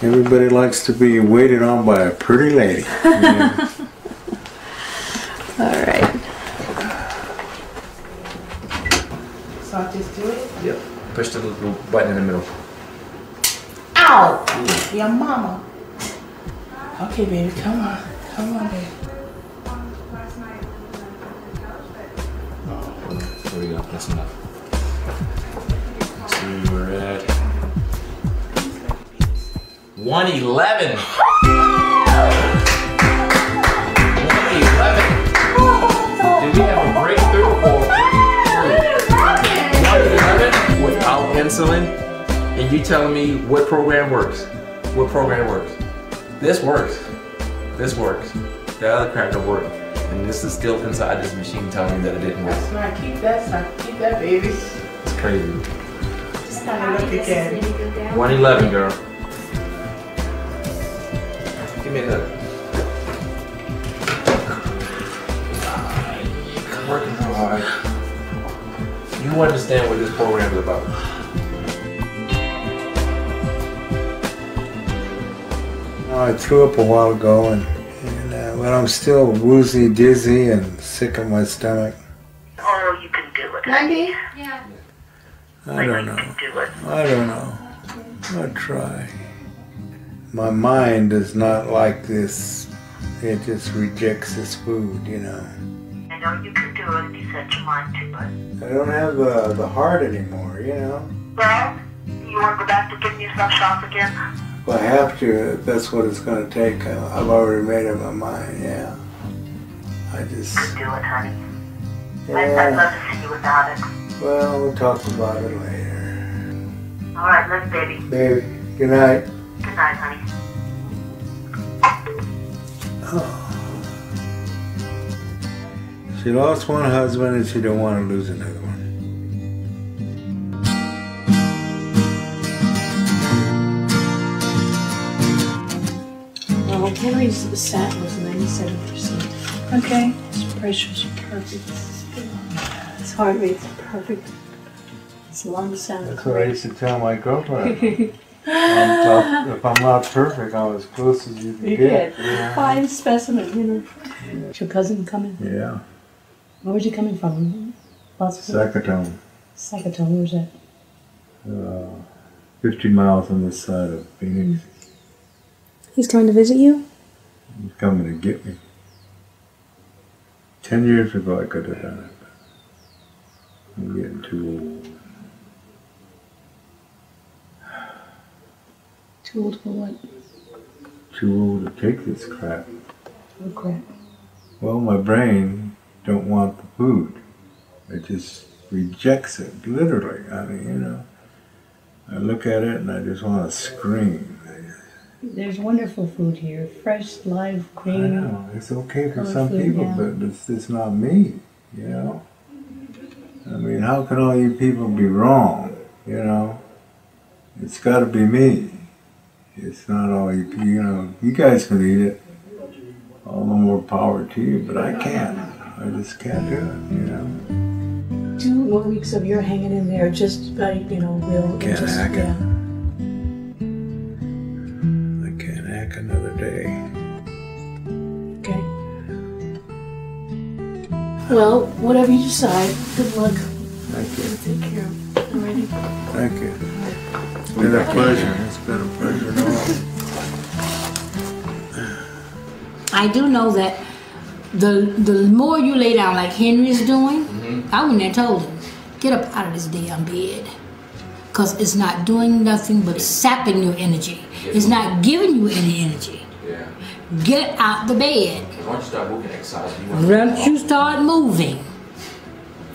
Everybody likes to be waited on by a pretty lady. Yeah. All right. So I just do it? Yep. Push the little button in the middle. Ow! Your mama. Okay, baby, come on. Come on, baby. There we go. That's enough. So we're at 111. 111. Did we have a breakthrough or 111 without insulin? And you telling me what program works? What program works? This works. This works. The other crap don't work. And this is still inside this machine telling me that it didn't work. That's right. Keep that, son. Keep that, baby. It's crazy. Just kind of look again. 111, girl. Give me a hug. You're working so hard. You understand what this program is about. I threw up a while ago, but I'm still woozy, dizzy, and sick of my stomach. Oh, you can do it. 90? Yeah. I don't know. I don't know. I'll try. My mind does not like this. It just rejects this food, you know. know you can do it if you set your mind to it. I don't have the heart anymore, you know. Well, you want to go back to giving yourself shots again? Well, I have to. That's what it's going to take. I've already made up my mind, yeah. I just... You can do it, honey. Yeah. I'd love to see you without it. Well, we'll talk about it later. All right, love, baby. Baby, good night. Good night, honey. Oh. She lost one husband and she don't want to lose another one. Well, Henry's satin was 97%. Okay. His pressures are perfect. His heart rate's perfect. His lungs sound That's what I used to tell my girlfriend. If I'm not perfect, I'm as close as you can get. Yeah. Fine specimen, you know. Is your cousin coming? Yeah. Where's he coming from? Sakatone. Sakatone, where's that? 50 miles on this side of Phoenix. He's coming to visit you? He's coming to get me. 10 years ago I could have done it. I'm getting too old. Too old for what? Too old to take this crap. What crap? Well, my brain don't want the food. It just rejects it, literally. I mean, you know, I look at it and I just want to scream. There's wonderful food here. Fresh, live, cream. I know, it's okay for some food, people, yeah. but it's not me, you know? I mean, how can all you people be wrong, you know? It's got to be me. It's not all you know, you guys can eat it. All the more power to you, but I can't. I just can't do it, you know? 2 more weeks of your hanging in there just by, you know, will. Can't just, hack it. yeah. I can't hack another day. Okay. Well, whatever you decide, good luck. Thank you. Take care. Alrighty. Thank you. It's been a pleasure. It's been a pleasure. I do know that the more you lay down like Henry's doing, I wouldn't have told him, get up out of this damn bed. Because it's not doing nothing but sapping your energy. It's not giving you any energy. Yeah. Get out the bed. Once you start moving, exercise, Once you start moving,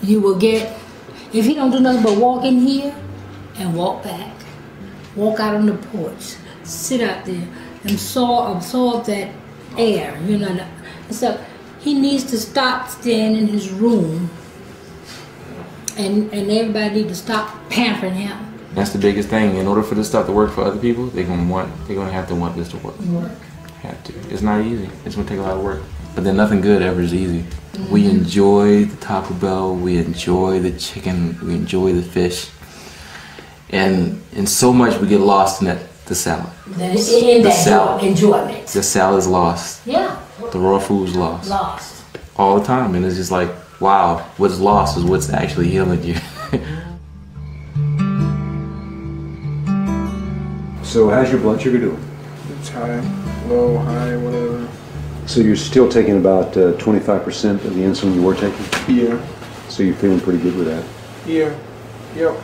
you will get, if he don't do nothing but walk in here and walk back, walk out on the porch, sit out there and absorb that air, you know. And so he needs to stop staying in his room, and everybody need to stop pampering him. That's the biggest thing. In order for this stuff to work for other people, they're gonna have to want this to work. Have to. It's not easy. It's gonna take a lot of work. But then nothing good ever is easy. We enjoy the Taco Bell, we enjoy the chicken, we enjoy the fish. And so much we get lost in the salad. Enjoyment. The salad's lost. Yeah. The raw food's lost. Lost. All the time. And it's just like, wow, what's lost is what's actually healing you. So how's your blood sugar doing? It's high, low, high, whatever. So you're still taking about 25% of the insulin you were taking? Yeah. So you're feeling pretty good with that? Yeah. Yep.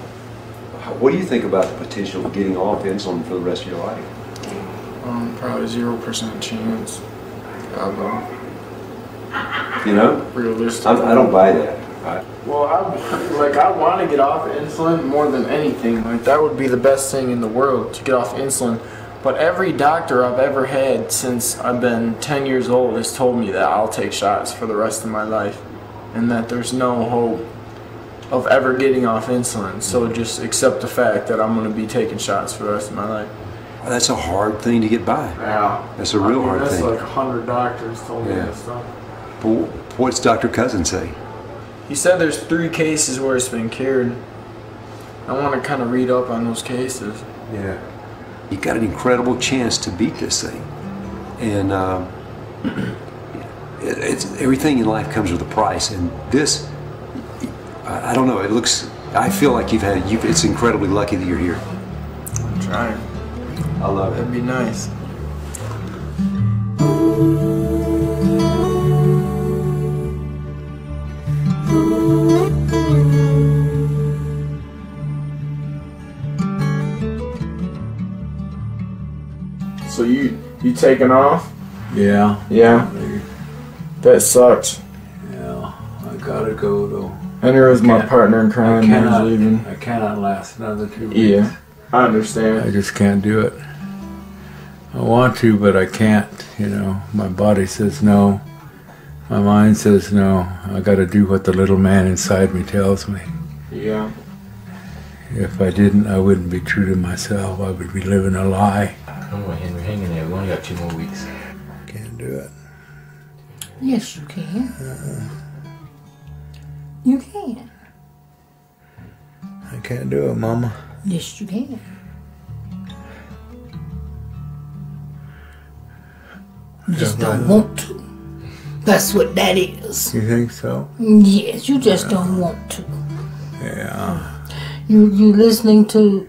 What do you think about the potential of getting off insulin for the rest of your life? Probably 0% chance. I don't know. You know? Realistic. I don't buy that. Well, I want to get off insulin more than anything. Like, that would be the best thing in the world, to get off insulin. But every doctor I've ever had since I've been 10 years old has told me that I'll take shots for the rest of my life, and that there's no hope of ever getting off insulin. So just accept the fact that I'm going to be taking shots for the rest of my life. Well, that's a hard thing to get by. Yeah. That's a real hard that's thing. Like 100 doctors told me that stuff. But what's Dr. Cousin say? He said there's 3 cases where it's been cured. I want to kind of read up on those cases. Yeah. You've got an incredible chance to beat this thing. And everything in life comes with a price. And this, I don't know, I feel like it's incredibly lucky that you're here. I'm trying. I love it. That'd be nice. So you taking off? Yeah. Yeah. That sucks. Yeah. I gotta go though. Henry was my partner in crime. He's leaving. I cannot last another 2 weeks. Yeah. I understand. I just can't do it. I want to, but I can't. You know, my body says no. My mind says no. I gotta do what the little man inside me tells me. Yeah. If I didn't, I wouldn't be true to myself. I would be living a lie. Come on, Henry, hang in there. We only got 2 more weeks. Can't do it. Yes, you can. You can. I can't do it, Mama. Yes, you can. You just don't want to. That's what that is. You think so? Yes, you just don't want to. Yeah. You listening to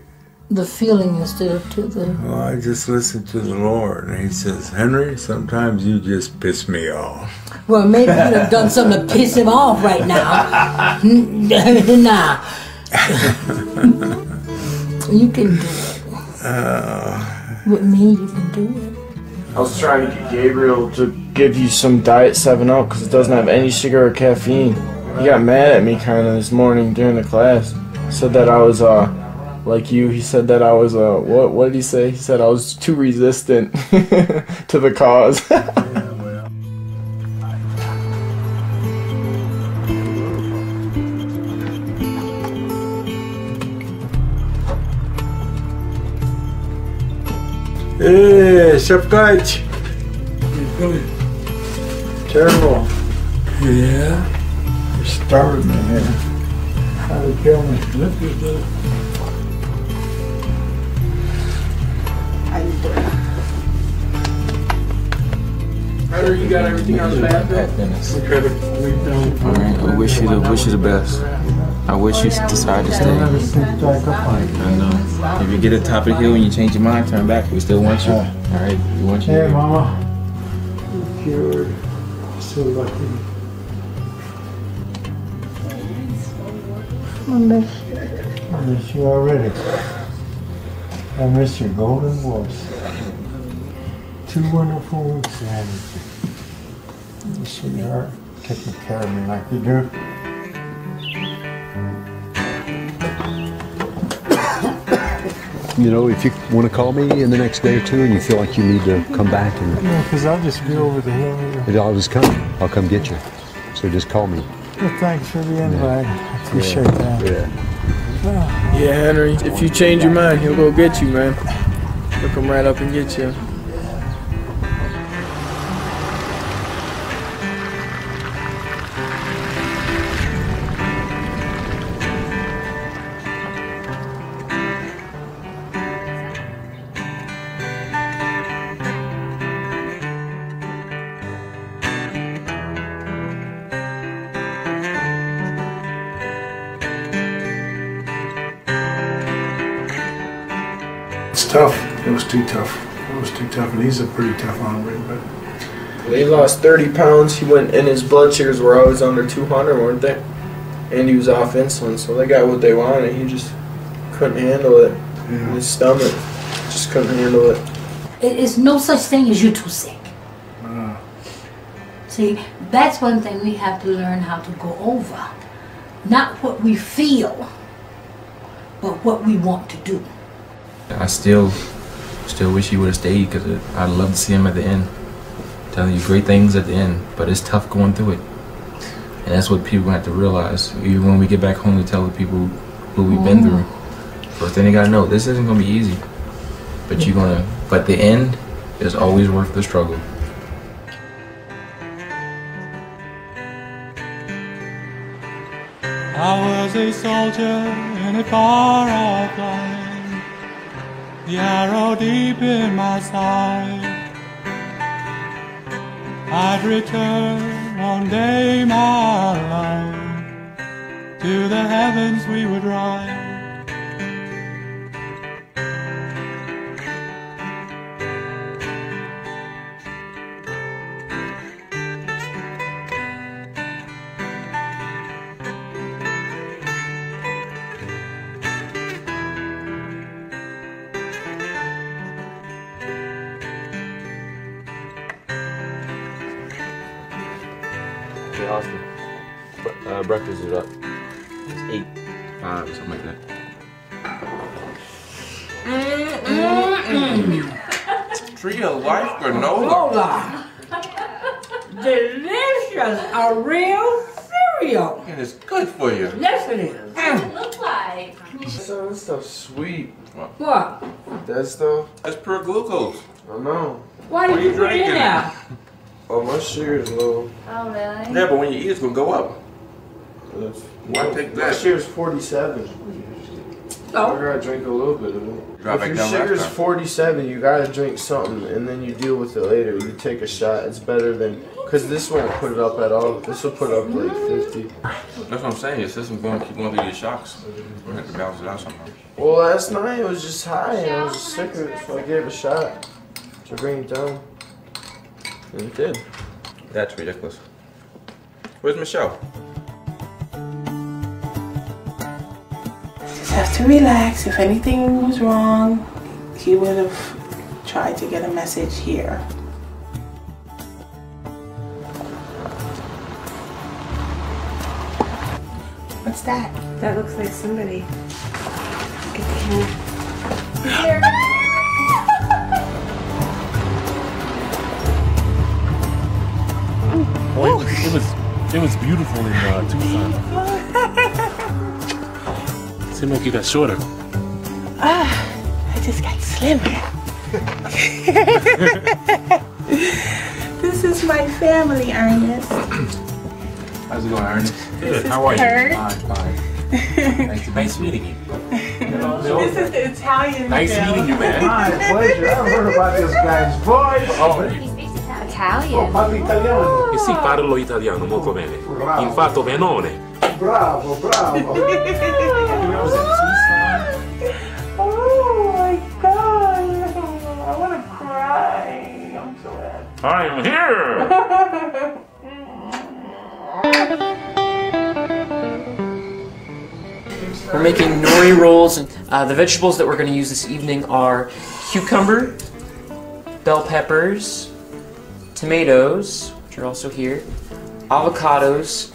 the feeling instead of to the... Well, I just listen to the Lord, and He says, Henry, sometimes you just piss me off. Well, maybe you'd have done something to piss him off right now. Nah. You can do it. With me, you can do it. I was trying to get Gabriel to give you some Diet 7-Up because it doesn't have any sugar or caffeine. He got mad at me kind of this morning during the class. Said that I was, like you, he said that I was, what did he say? He said I was too resistant to the cause. Hey, Shepkaj. Terrible. Yeah? You starved me here. How to kill me. Look at that. Ryder, you got everything on the bathroom? Alright, I wish you the best. I wish you decide to stay. I know. If you get to the top of the hill and you change your mind, turn back. We still want you. Alright, we want you. Hey, Mama. You're cured. So lucky. I miss you. I miss you already. I miss your golden voice. 2 wonderful weeks I had with you. Sweetheart, taking care of me like you do. You know, if you want to call me in the next day or two and you feel like you need to come back and... Yeah, because I'll just be over the hill here. I'll just come. I'll come get you. So just call me. Well, thanks for the invite. I appreciate that. Yeah. Yeah, Henry, if you change your mind, he'll go get you, man. He'll come right up and get you. It's tough. It was too tough. It was too tough, and he's a pretty tough hombre. But he lost 30 pounds. He went, and his blood sugars were always under 200, weren't they? And he was off insulin, so they got what they wanted. He just couldn't handle it. Yeah. His stomach just couldn't handle it. It is no such thing as you're too sick. See, that's one thing we have to learn how to go over. Not what we feel, but what we want to do. I still wish he would have stayed because I'd love to see him at the end. Telling you great things at the end, but it's tough going through it. And that's what people have to realize. Even when we get back home to tell the people who we've been through. First thing they gotta know, this isn't gonna be easy. But but the end is always worth the struggle. I was a soldier in a far-off land, the arrow deep in my side. I'd return one day, my love, to the heavens we would ride. Austin. Breakfast is up. It's 8:05 or something like that. Tree of life granola. Delicious, a real cereal. And it's good for you. Yes, it is. What does it look like? So this stuff's sweet. What? That stuff? That's pure glucose. I know. Why did you put it in there? Oh, my sugar's low. Oh, really? Yeah, but when you eat, it's gonna go up. Why take My that? sugar's 47. Oh. I gotta drink a little bit of it. Drop If back your down last sugar's time. 47, you gotta drink something and then you deal with it later. You take a shot. It's better than, because this won't put it up at all. This will put up like 50. That's what I'm saying. Your system's gonna keep going through these shocks. We're gonna have to balance it out somehow. Well, last night it was just high and I was just sick of it, so I gave it a shot to bring it down. And it did. That's ridiculous. Where's Michelle? Just have to relax. If anything was wrong, he would have tried to get a message here. What's that? That looks like somebody. Look at the hand. Here. Well, it was beautiful in Tucson. Seemed like you got shorter. I just got slimmer. This is my family, Ernest. How's it going, Ernest? Good. How are you? Fine. Nice meeting you. This is the Italian Nice family. meeting you, man. My pleasure. I've heard about this guy's voice. He speaks Italian. Oh, parli italiano. E sì, parlo italiano molto bene. Infatti, benone. Bravo, bravo. Oh my God. I want to cry. I'm so happy. I'm here. We're making nori rolls, and the vegetables that we're going to use this evening are cucumber, bell peppers, tomatoes, which are also here, avocados,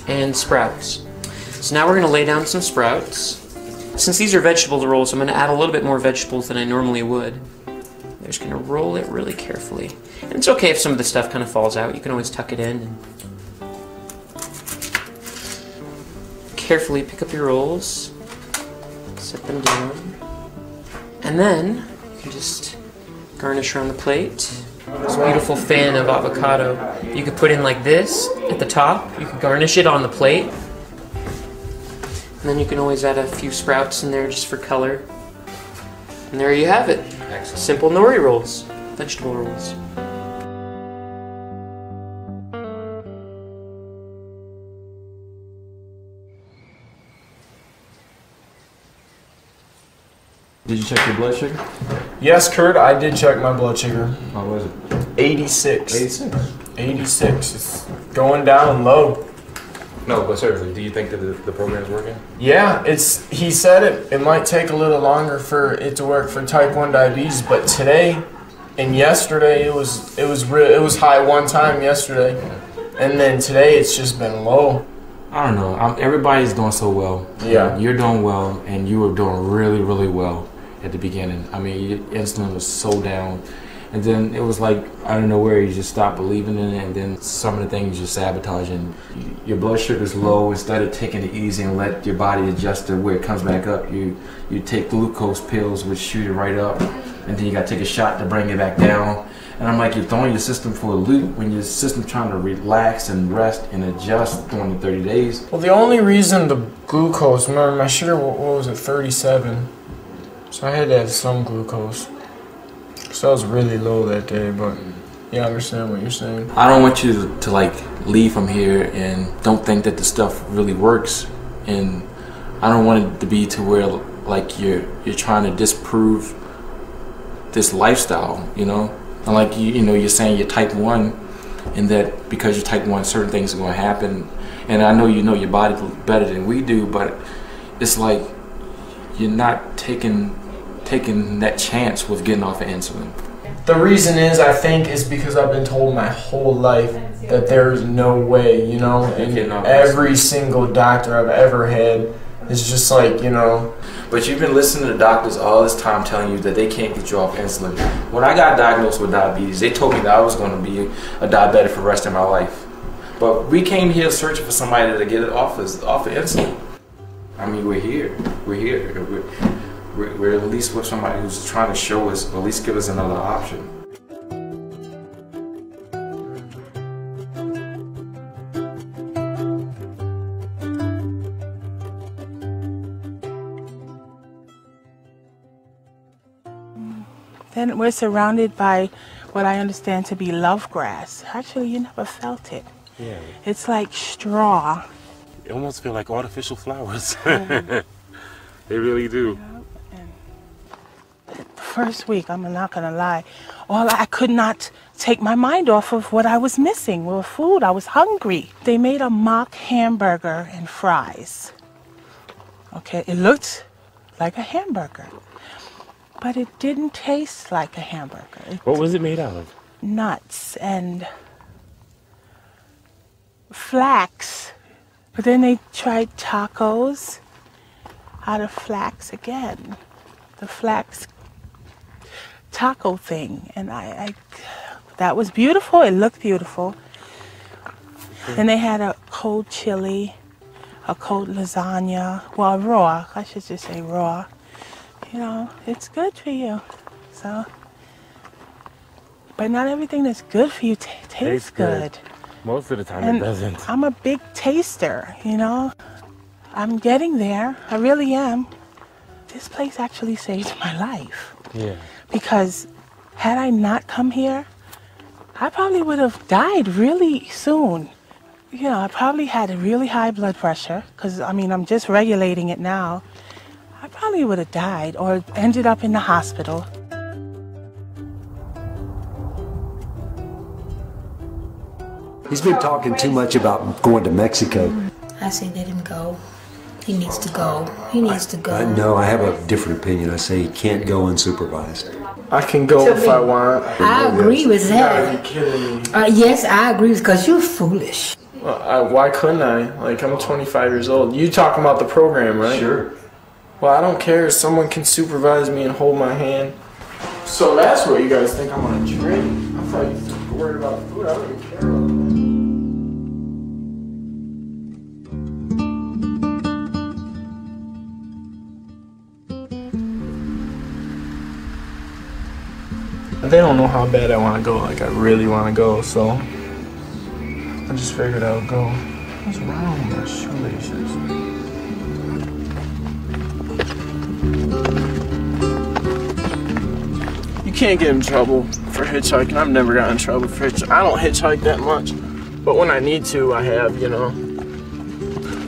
and sprouts. So now we're going to lay down some sprouts. Since these are vegetable rolls, I'm going to add a little bit more vegetables than I normally would. I'm just going to roll it really carefully. And it's okay if some of the stuff kind of falls out. You can always tuck it in and carefully pick up your rolls, set them down, and then you can just garnish around the plate. This beautiful fan of avocado you could put in like this at the top. You could garnish it on the plate, and then you can always add a few sprouts in there just for color. And there you have it. Simple nori rolls, vegetable rolls. Did you check your blood sugar? Yes, Kurt, I did check my blood sugar. How was it? 86. 86. 86. It's going down low. No, but seriously, do you think that the program is working? Yeah, he said it might take a little longer for it to work for type 1 diabetes, but today and yesterday it was high one time yesterday, and then today it's just been low. I don't know. Everybody's doing so well. Yeah. You're doing well, and you were doing really, really well at the beginning. I mean, your insulin was so down. And then it was like, out of nowhere, you just stopped believing in it, and then some of the things you're sabotaging. Your blood sugar's low. Instead of taking it easy and let your body adjust to where it comes back up, you take glucose pills, which shoot it right up, and then you got to take a shot to bring it back down. And I'm like, you're throwing your system for a loop when your system's trying to relax and rest and adjust during the 30 days. Well, the only reason the glucose, remember my sugar, what was it, 37? So I had to have some glucose. So I was really low that day, but yeah, I understand what you're saying. I don't want you to like leave from here and don't think that the stuff really works. And I don't want it to be to where like you're trying to disprove this lifestyle, you know? And like you're saying you're type 1, and that because you're type 1, certain things are going to happen. And I know you know your body better than we do, but it's like you're not taking that chance with getting off of insulin. The reason is, I think, is because I've been told my whole life that there's no way, you know, and every single doctor I've ever had is just like, you know. But you've been listening to doctors all this time telling you that they can't get you off insulin. When I got diagnosed with diabetes, they told me that I was going to be a diabetic for the rest of my life. But we came here searching for somebody to get it off of insulin. I mean, we're here. We're here. We're at least with somebody who's trying to show us, or at least give us another option. Then we're surrounded by what I understand to be love grass. Actually, you never felt it. Yeah. It's like straw. It almost feel like artificial flowers. They really do. The first week, I'm not gonna lie, I could not take my mind off of what I was missing with food. I was hungry. They made a mock hamburger and fries. Okay, it looked like a hamburger, but it didn't taste like a hamburger. What was it made out of? Nuts and flax. But then they tried tacos out of flax again. The flax taco thing. And that was beautiful. It looked beautiful. And they had a cold chili, a cold lasagna. Well, raw. I should just say raw. You know, it's good for you. So, but not everything that's good for you tastes good. Most of the time And it doesn't. I'm a big taster, you know. I'm getting there. I really am. This place actually saved my life. Yeah. Because had I not come here, I probably would have died really soon. You know, I probably had a really high blood pressure because, I mean, I'm just regulating it now. I probably would have died or ended up in the hospital. He's been talking too much about going to Mexico. I say let him go. He needs to go. He needs to go. No, I have a different opinion. I say he can't go unsupervised. I can go if I want. I agree with that. You gotta be kidding me. Yes, I agree because you're foolish. Well, why couldn't I? Like, I'm 25 years old. You talking about the program, right? Sure. Well, I don't care if someone can supervise me and hold my hand. So that's what you guys think I'm on a drink. I thought you were worried about food. I don't even care about that. They don't know how bad I want to go, like I really want to go, so I just figured I would go. What's wrong with my shoelaces? You can't get in trouble for hitchhiking. I've never gotten in trouble for hitchhiking. I don't hitchhike that much, but when I need to, I have, you know.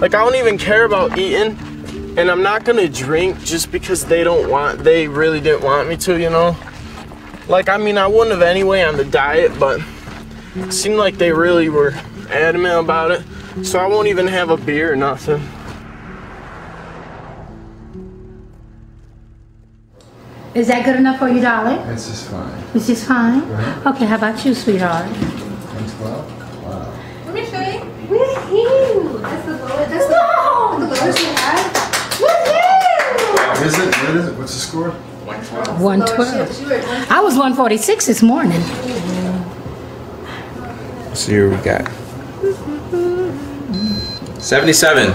Like, I don't even care about eating, and I'm not gonna drink just because they really didn't want me to, you know. Like, I mean, I wouldn't have anyway on the diet, but it seemed like they really were adamant about it. So I won't even have a beer or nothing. Is that good enough for you, darling? This is fine. This is fine? Okay, how about you, sweetheart? 112? Wow. Let me show you. Woohoo! That's the lowest. That's the lowest you have. Woohoo! What is it? What's the score? 112. 112. I was 146 this morning. Let's see what we got. 77.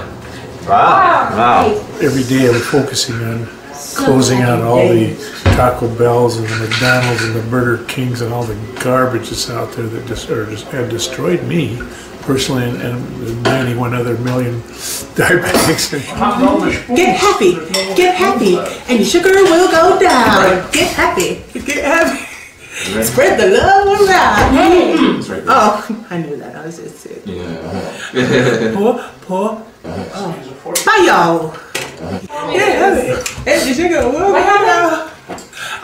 Wow. Every day I'm focusing on closing out all the Taco Bells and the McDonald's and the Burger Kings and all the garbage that's out there that just have destroyed me personally and 91 other million diabetics. Get happy, and your sugar will go down. Get happy, get happy. Spread the love around. Hey. Oh, I knew that. I was just sick. Yeah. Pour. Bye, y'all. Get happy, and your sugar will go down.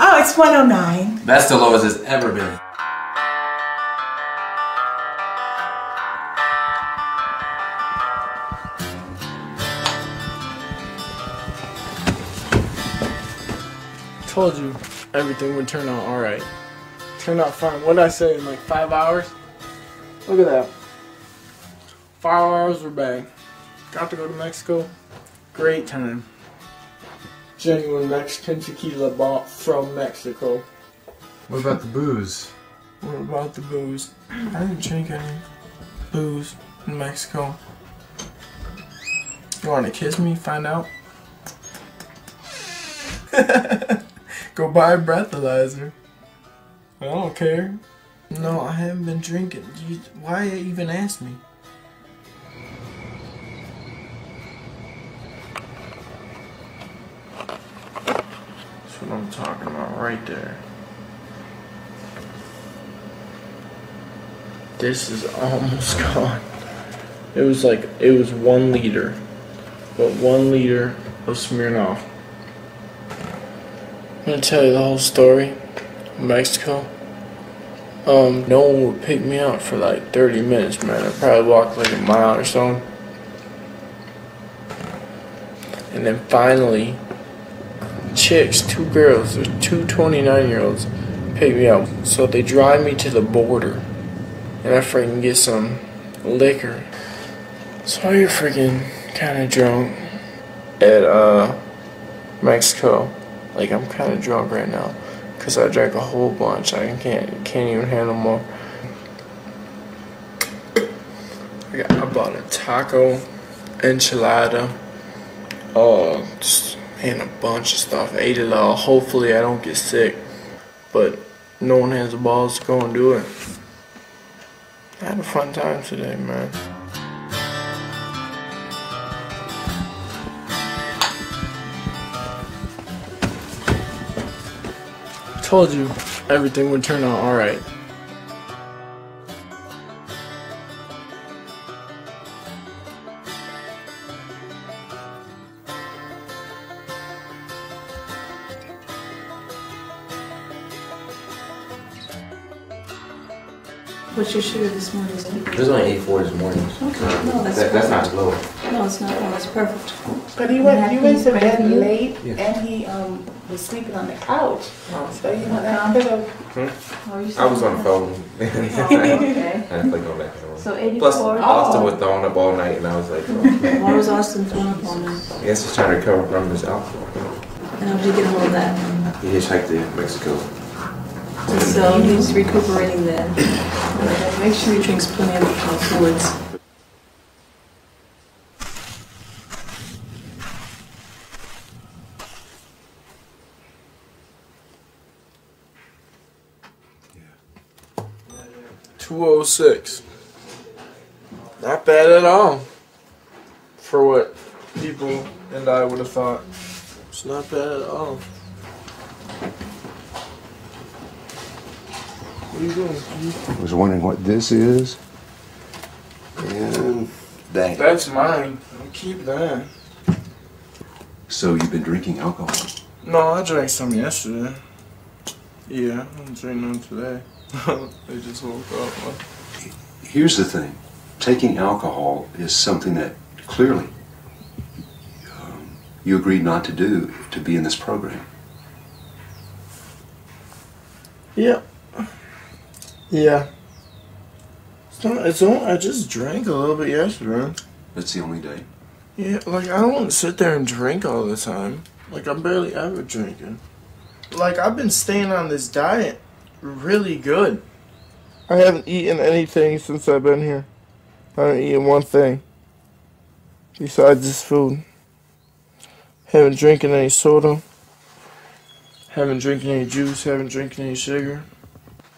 Oh, it's 109. That's the lowest it's ever been. Told you everything would turn out alright. Turned out fine. What did I say, in like 5 hours? Look at that. 5 hours, we're back. Got to go to Mexico. Great time. Genuine Mexican tequila bought from Mexico. What about the booze? What about the booze? I didn't drink any booze in Mexico. You want to kiss me? Find out? Go buy a breathalyzer. I don't care. No, I haven't been drinking. Why even ask me? That's what I'm talking about right there. This is almost gone. It was 1 liter. But 1 liter of Smirnoff. I'm gonna tell you the whole story. Mexico. No one would pick me up for like 30 minutes, man. I probably walked like a mile or so. And then finally, chicks, 2 girls, there's 2 29-year-olds, pick me up. So they drive me to the border. And I freaking get some liquor. So you're freaking kind of drunk at Mexico. Like, I'm kind of drunk right now because I drank a whole bunch. I can't even handle more. I bought a taco, enchilada, and a bunch of stuff. Ate it all. Hopefully I don't get sick, but no one has the balls to go and do it. I had a fun time today, man. Told you everything would turn out alright. What's your sugar this morning? It was only 84 this morning. Okay, no, That's not low. No, it's not. No, it's perfect. But you went to bed you? late, Yeah. and he was sleeping on the couch. So you know that could have. I was on the phone. Okay. I had to go back and forth. So 84. Plus, Austin was throwing up all night, and I was like, oh. Why was Austin throwing up all night? I guess he's trying to recover from his alcohol. And how did you get a hold of that? He hitchhiked to Mexico. So he's recuperating there. Make sure he drinks plenty of fluids. Yeah. 206. Not bad at all. For what people and I would have thought. It's not bad at all. What are you doing? I was wondering what this is. And that. That's mine. I'll keep that. So you've been drinking alcohol? No, I drank some yesterday. Yeah, I didn't drink none today. I just woke up. Here's the thing. Taking alcohol is something that clearly you agreed not to do to be in this program. Yeah. Yeah. I just drank a little bit yesterday. That's the only day. Yeah, like I don't want to sit there and drink all the time. Like I'm barely ever drinking. Like I've been staying on this diet really good. I haven't eaten anything since I've been here. I haven't eaten one thing besides this food. Haven't drinking any soda. Haven't drinking any juice. Haven't drinking any sugar.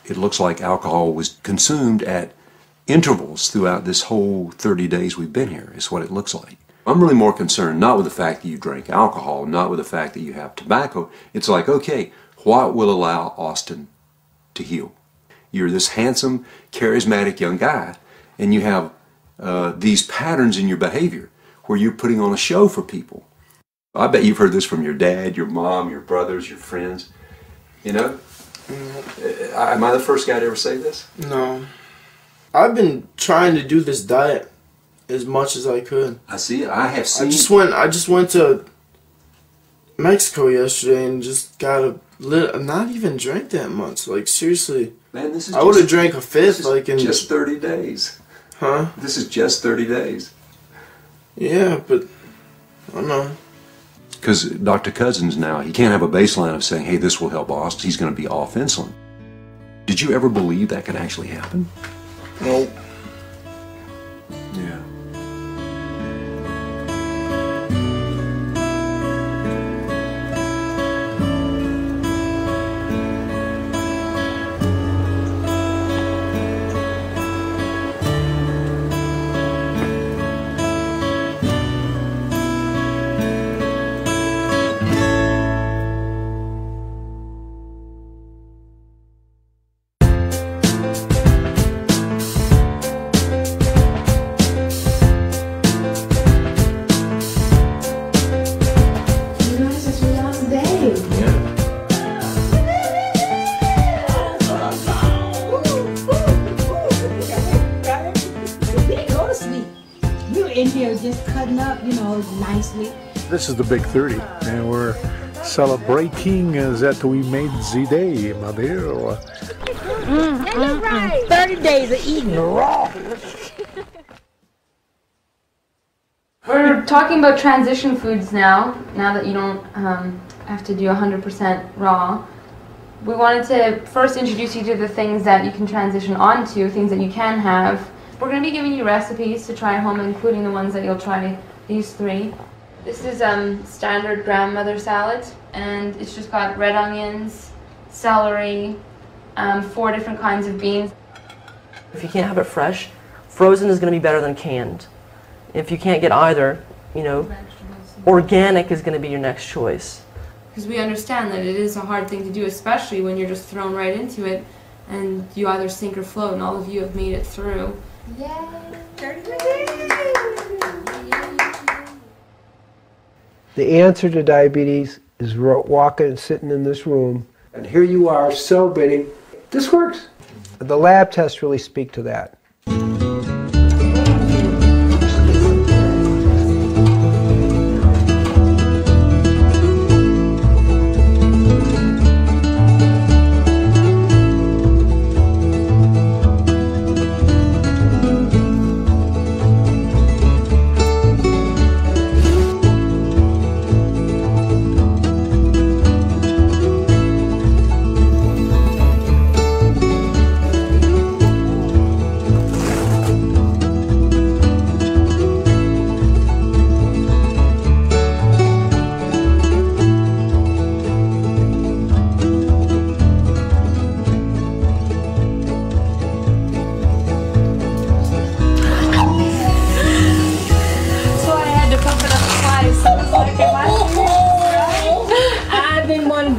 It looks like alcohol was consumed at intervals throughout this whole 30 days we've been here, is what it looks like. I'm really more concerned not with the fact that you drank alcohol, not with the fact that you have tobacco. It's like, okay, what will allow Austin to heal? You're this handsome, charismatic young guy, and you have these patterns in your behavior where you're putting on a show for people. I bet you've heard this from your dad, your mom, your brothers, your friends. You know? Am I the first guy to ever say this? No. I've been trying to do this diet as much as I could. I see it. I have seen. I just went to Mexico yesterday and just got not even drank that much. Like, seriously. Man, this is I would have drank a fifth, like, in just 30 days. Huh? This is just 30 days. Yeah, but I don't know. Because Dr. Cousins now, he can't have a baseline of saying, hey, this will help Austin. He's going to be off insulin. Did you ever believe that could actually happen? Nope. Yeah. This is the big 30, and we're celebrating that we made the day, my dear. 30 days of eating raw. We're talking about transition foods now that you don't have to do 100% raw. We wanted to first introduce you to the things that you can transition onto, things that you can have. We're going to be giving you recipes to try at home, including the ones that you'll try, these 3. This is standard grandmother salad, and it's just got red onions, celery, 4 different kinds of beans. If you can't have it fresh, frozen is going to be better than canned. If you can't get either, you know, organic is going to be your next choice. Because we understand that it is a hard thing to do, especially when you're just thrown right into it, and you either sink or float, and all of you have made it through. Yay! The answer to diabetes is walking and sitting in this room, and here you are celebrating. This works. The lab tests really speak to that.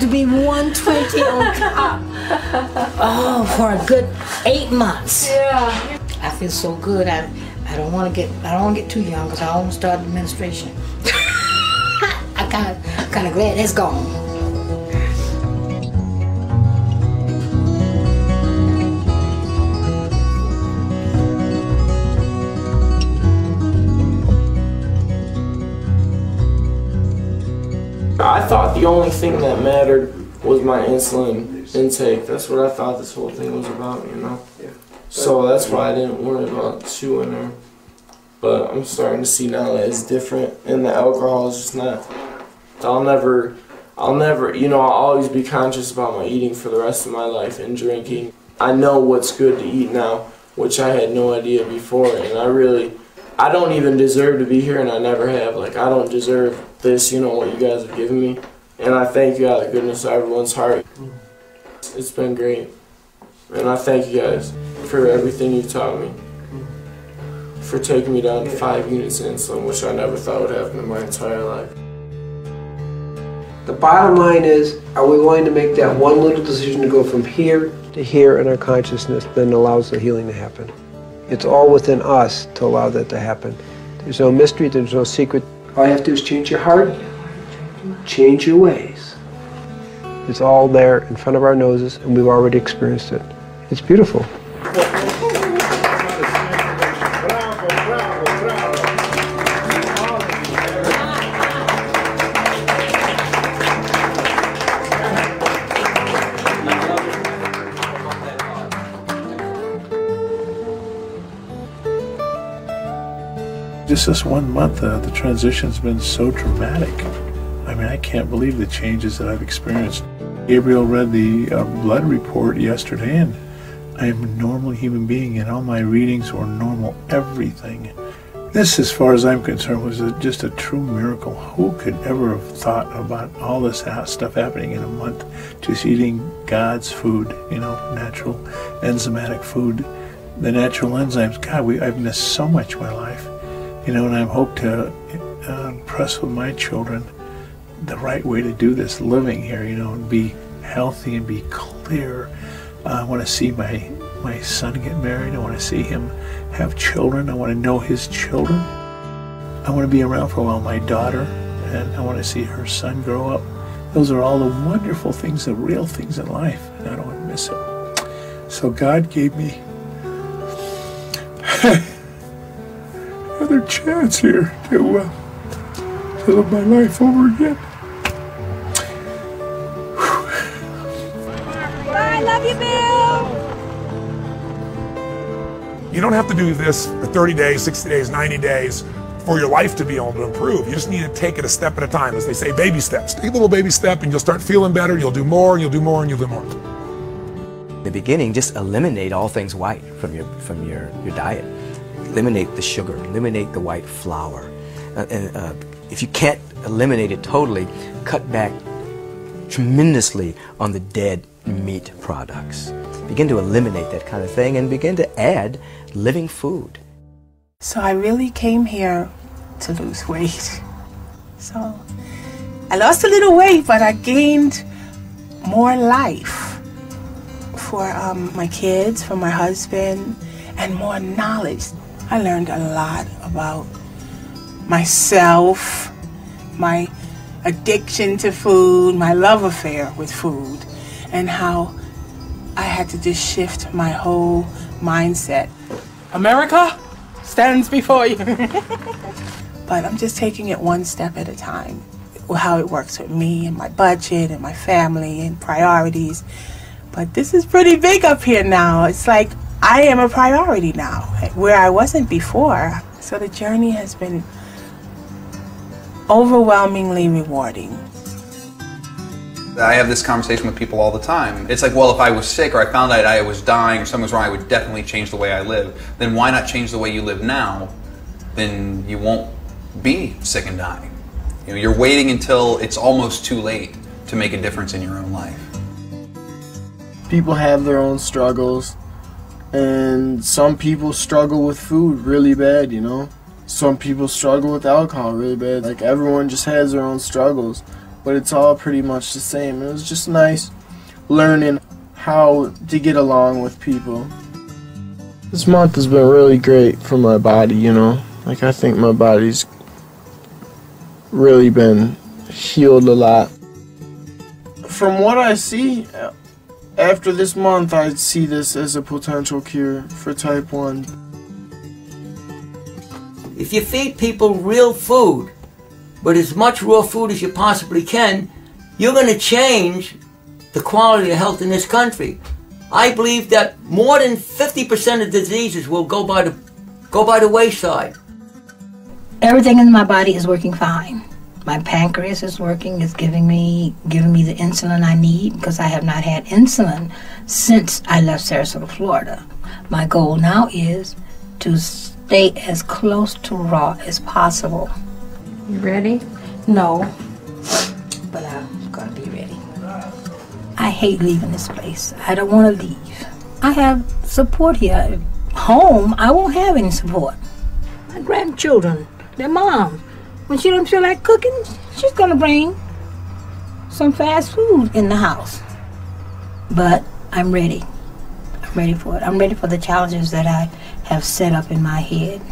To be 120 on top. Oh, for a good 8 months. Yeah. I feel so good. I don't want to get too young because I almost started administration. I'm kind of glad that's gone. I thought the only thing that mattered was my insulin intake. That's what I thought this whole thing was about, you know? So that's why I didn't worry about chewing her. But I'm starting to see now that it's different, and the alcohol is just not. I'll never, you know, I'll always be conscious about my eating for the rest of my life and drinking. I know what's good to eat now, which I had no idea before, and I don't even deserve to be here, and I never have. Like, I don't deserve this, you know, what you guys have given me. And I thank you out of the goodness of everyone's heart. It's been great. And I thank you guys for everything you've taught me. For taking me down to 5 units of insulin, which I never thought would happen in my entire life. The bottom line is, are we willing to make that one little decision to go from here to here in our consciousness that allows the healing to happen? It's all within us to allow that to happen. There's no mystery, there's no secret. All you have to do is change your heart, change your ways. It's all there in front of our noses, and we've already experienced it. It's beautiful. Just this 1 month, the transition's been so dramatic. I mean, I can't believe the changes that I've experienced. Gabriel read the blood report yesterday, and I am a normal human being, and all my readings were normal, everything. This, as far as I'm concerned, was just a true miracle. Who could ever have thought about all this stuff happening in a month? Just eating God's food, you know, natural enzymatic food. The natural enzymes, God, I've missed so much in my life. You know, and I hope to impress with my children the right way to do this, living here, you know, and be healthy and be clear. I want to see my son get married. I want to see him have children. I want to know his children. I want to be around for a while, my daughter, and I want to see her son grow up. Those are all the wonderful things, the real things in life, and I don't want to miss it. So God gave me another chance here to live my life over again. Bye, love you, Bill. You don't have to do this for 30 days, 60 days, 90 days for your life to be able to improve. You just need to take it a step at a time. As they say, baby steps. Take a little baby step and you'll start feeling better. You'll do more, and you'll do more, and you'll do more. In the beginning, just eliminate all things white from your diet. Eliminate the sugar, eliminate the white flour. If you can't eliminate it totally, cut back tremendously on the dead meat products. Begin to eliminate that kind of thing and begin to add living food. So I really came here to lose weight. So I lost a little weight, but I gained more life for my kids, for my husband, and more knowledge. I learned a lot about myself, my addiction to food, my love affair with food, and how I had to just shift my whole mindset. America stands before you. But I'm just taking it one step at a time. How it works with me and my budget and my family and priorities. But this is pretty big up here now. It's like I am a priority now, where I wasn't before. So the journey has been overwhelmingly rewarding. I have this conversation with people all the time. It's like, well, if I was sick or I found out I was dying or something was wrong, I would definitely change the way I live. Then why not change the way you live now? Then you won't be sick and dying. You know, you're waiting until it's almost too late to make a difference in your own life. People have their own struggles, and some people struggle with food really bad, you know? Some people struggle with alcohol really bad. Like, everyone just has their own struggles, but it's all pretty much the same. It was just nice learning how to get along with people. This month has been really great for my body, you know? Like, I think my body's really been healed a lot. From what I see, after this month, I see this as a potential cure for type 1. If you feed people real food, but as much raw food as you possibly can, you're going to change the quality of health in this country. I believe that more than 50% of diseases will go by the wayside. Everything in my body is working fine. My pancreas is working, it's giving me the insulin I need, because I have not had insulin since I left Sarasota, Florida. My goal now is to stay as close to raw as possible. You ready? No, but I'm gonna be ready. I hate leaving this place. I don't want to leave. I have support here. Home, I won't have any support. My grandchildren, their mom, when she don't feel like cooking, she's gonna bring some fast food in the house. But I'm ready. I'm ready for it. I'm ready for the challenges that I have set up in my head.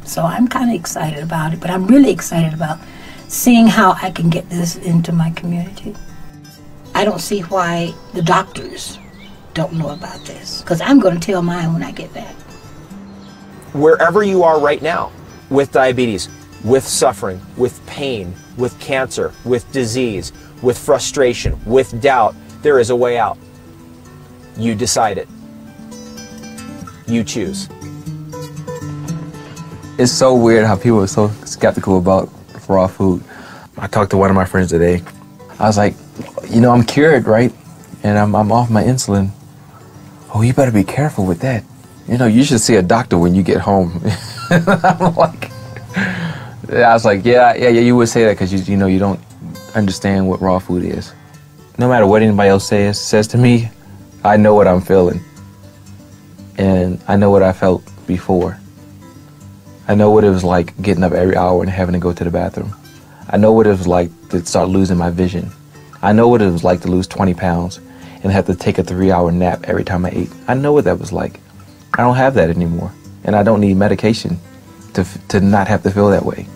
So I'm kind of excited about it, but I'm really excited about seeing how I can get this into my community. I don't see why the doctors don't know about this, because I'm going to tell mine when I get back. Wherever you are right now, with diabetes, with suffering, with pain, with cancer, with disease, with frustration, with doubt, there is a way out. You decide it. You choose. It's so weird how people are so skeptical about raw food. I talked to one of my friends today. I was like, you know, I'm cured, right? And I'm off my insulin. Oh, you better be careful with that. You know, you should see a doctor when you get home. I'm like, I was like, yeah, you would say that because you know you don't understand what raw food is. No matter what anybody else says to me, I know what I'm feeling. And I know what I felt before. I know what it was like getting up every hour and having to go to the bathroom. I know what it was like to start losing my vision. I know what it was like to lose 20 pounds and have to take a 3-hour nap every time I ate. I know what that was like. I don't have that anymore. And I don't need medication to not have to feel that way.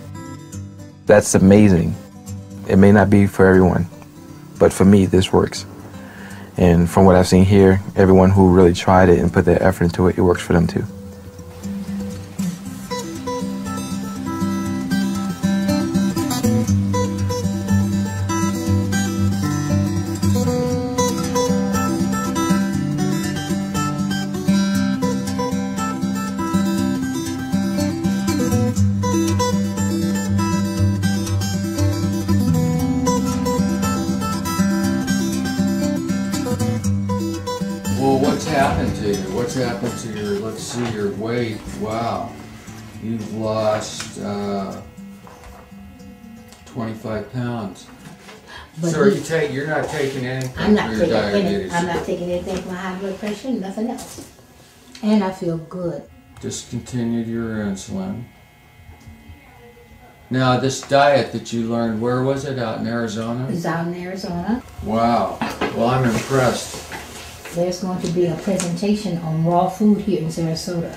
That's amazing. It may not be for everyone, but for me, this works. And from what I've seen here, everyone who really tried it and put their effort into it, it works for them too. Well, what's happened to you? What's happened to your, let's see, your weight? Wow. You've lost 25 pounds. But So you're not taking anything I'm not for your taking diabetes? I'm not taking anything for my high blood pressure, nothing else. And I feel good. Discontinued your insulin. Now, this diet that you learned, where was it? Out in Arizona? It's out in Arizona. Wow. Well, I'm impressed. There's going to be a presentation on raw food here in Sarasota.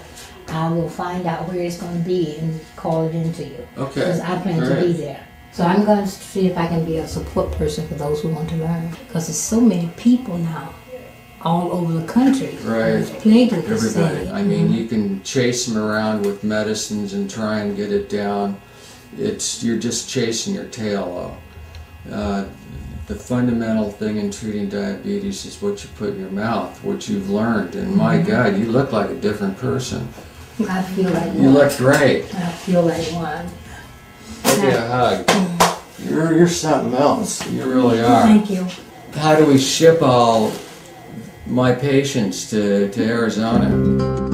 I will find out where it's going to be and call it into you. Okay. Because I plan to be there. So I'm going to see if I can be a support person for those who want to learn. Because there's so many people now all over the country. Right. There's plagued with this Everybody. thing. I mean, you can chase them around with medicines and try and get it down. You're just chasing your tail, though. The fundamental thing in treating diabetes is what you put in your mouth, what you've learned. And my God, you look like a different person. I feel like one. You look great. I feel like one. Give me a hug. You're something else. You really are. Thank you. How do we ship all my patients to Arizona?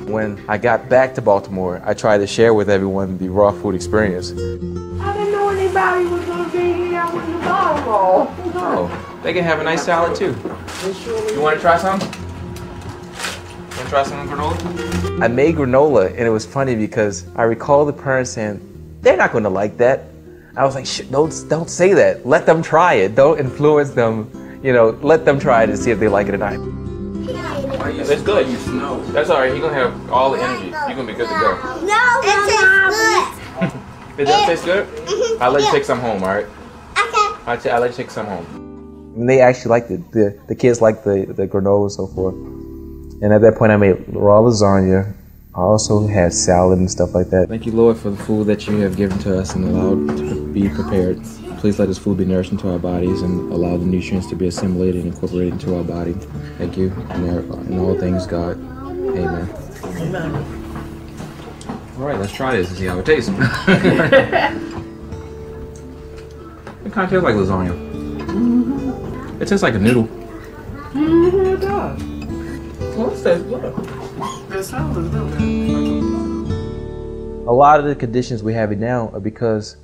When I got back to Baltimore, I tried to share with everyone the raw food experience. I didn't know anybody was going to be here with the bottle. Oh, they can have a nice salad too. You want to try some? Want to try some granola? I made granola, and it was funny because I recall the parents saying, they're not going to like that. I was like, don't say that. Let them try it. Don't influence them. You know, let them try it and see if they like it or not. It's good. That's all right. You're going to have all the energy. You're going to be good to go. No, it tastes good. It does taste good? I'll let you take some home, all right? Okay. I'll let you take some home. And they actually liked it. The kids liked the granola and so forth. And at that point, I made raw lasagna. I also had salad and stuff like that. Thank you, Lord, for the food that you have given to us and allowed to be prepared. Please let this food be nourished into our bodies and allow the nutrients to be assimilated and incorporated into our body. Thank you. In all things, God. Amen. Amen. All right, let's try this and see how it tastes. It kind of tastes like lasagna. Mm-hmm. It tastes like a noodle. Mm-hmm, it does. Well, it tastes good. It sounds good. A lot of the conditions we have now are because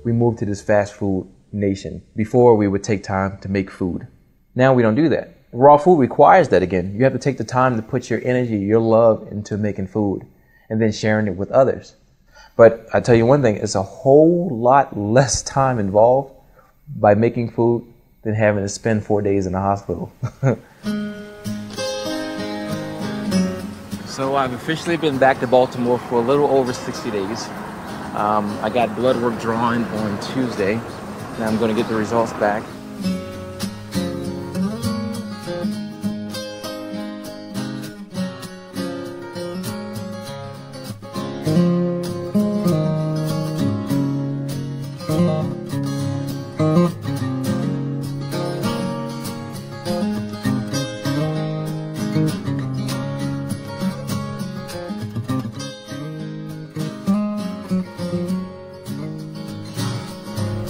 we moved to this fast food nation. Before, we would take time to make food. Now we don't do that. Raw food requires that again. You have to take the time to put your energy, your love into making food and then sharing it with others. But I tell you one thing, it's a whole lot less time involved by making food than having to spend 4 days in the hospital. So I've officially been back to Baltimore for a little over 60 days. I got blood work drawn on Tuesday, and I'm going to get the results back.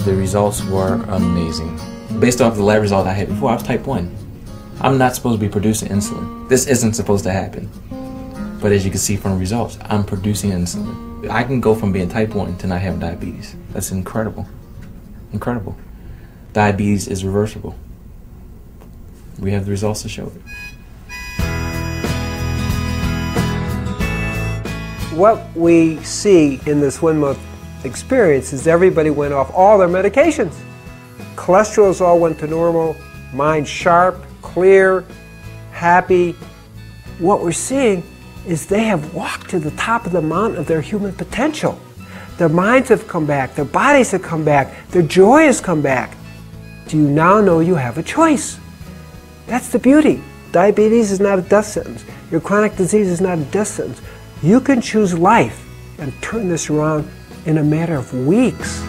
The results were amazing. Based off the lab result I had before, I was type 1. I'm not supposed to be producing insulin. This isn't supposed to happen. But as you can see from the results, I'm producing insulin. I can go from being type 1 to not having diabetes. That's incredible. Incredible. Diabetes is reversible. We have the results to show it. What we see in this 1 month experience is everybody went off all their medications. Cholesterols all went to normal, mind sharp, clear, happy. What we're seeing is they have walked to the top of the mountain of their human potential. Their minds have come back, their bodies have come back, their joy has come back. Do you now know you have a choice? That's the beauty. Diabetes is not a death sentence. Your chronic disease is not a death sentence. You can choose life and turn this around in a matter of weeks.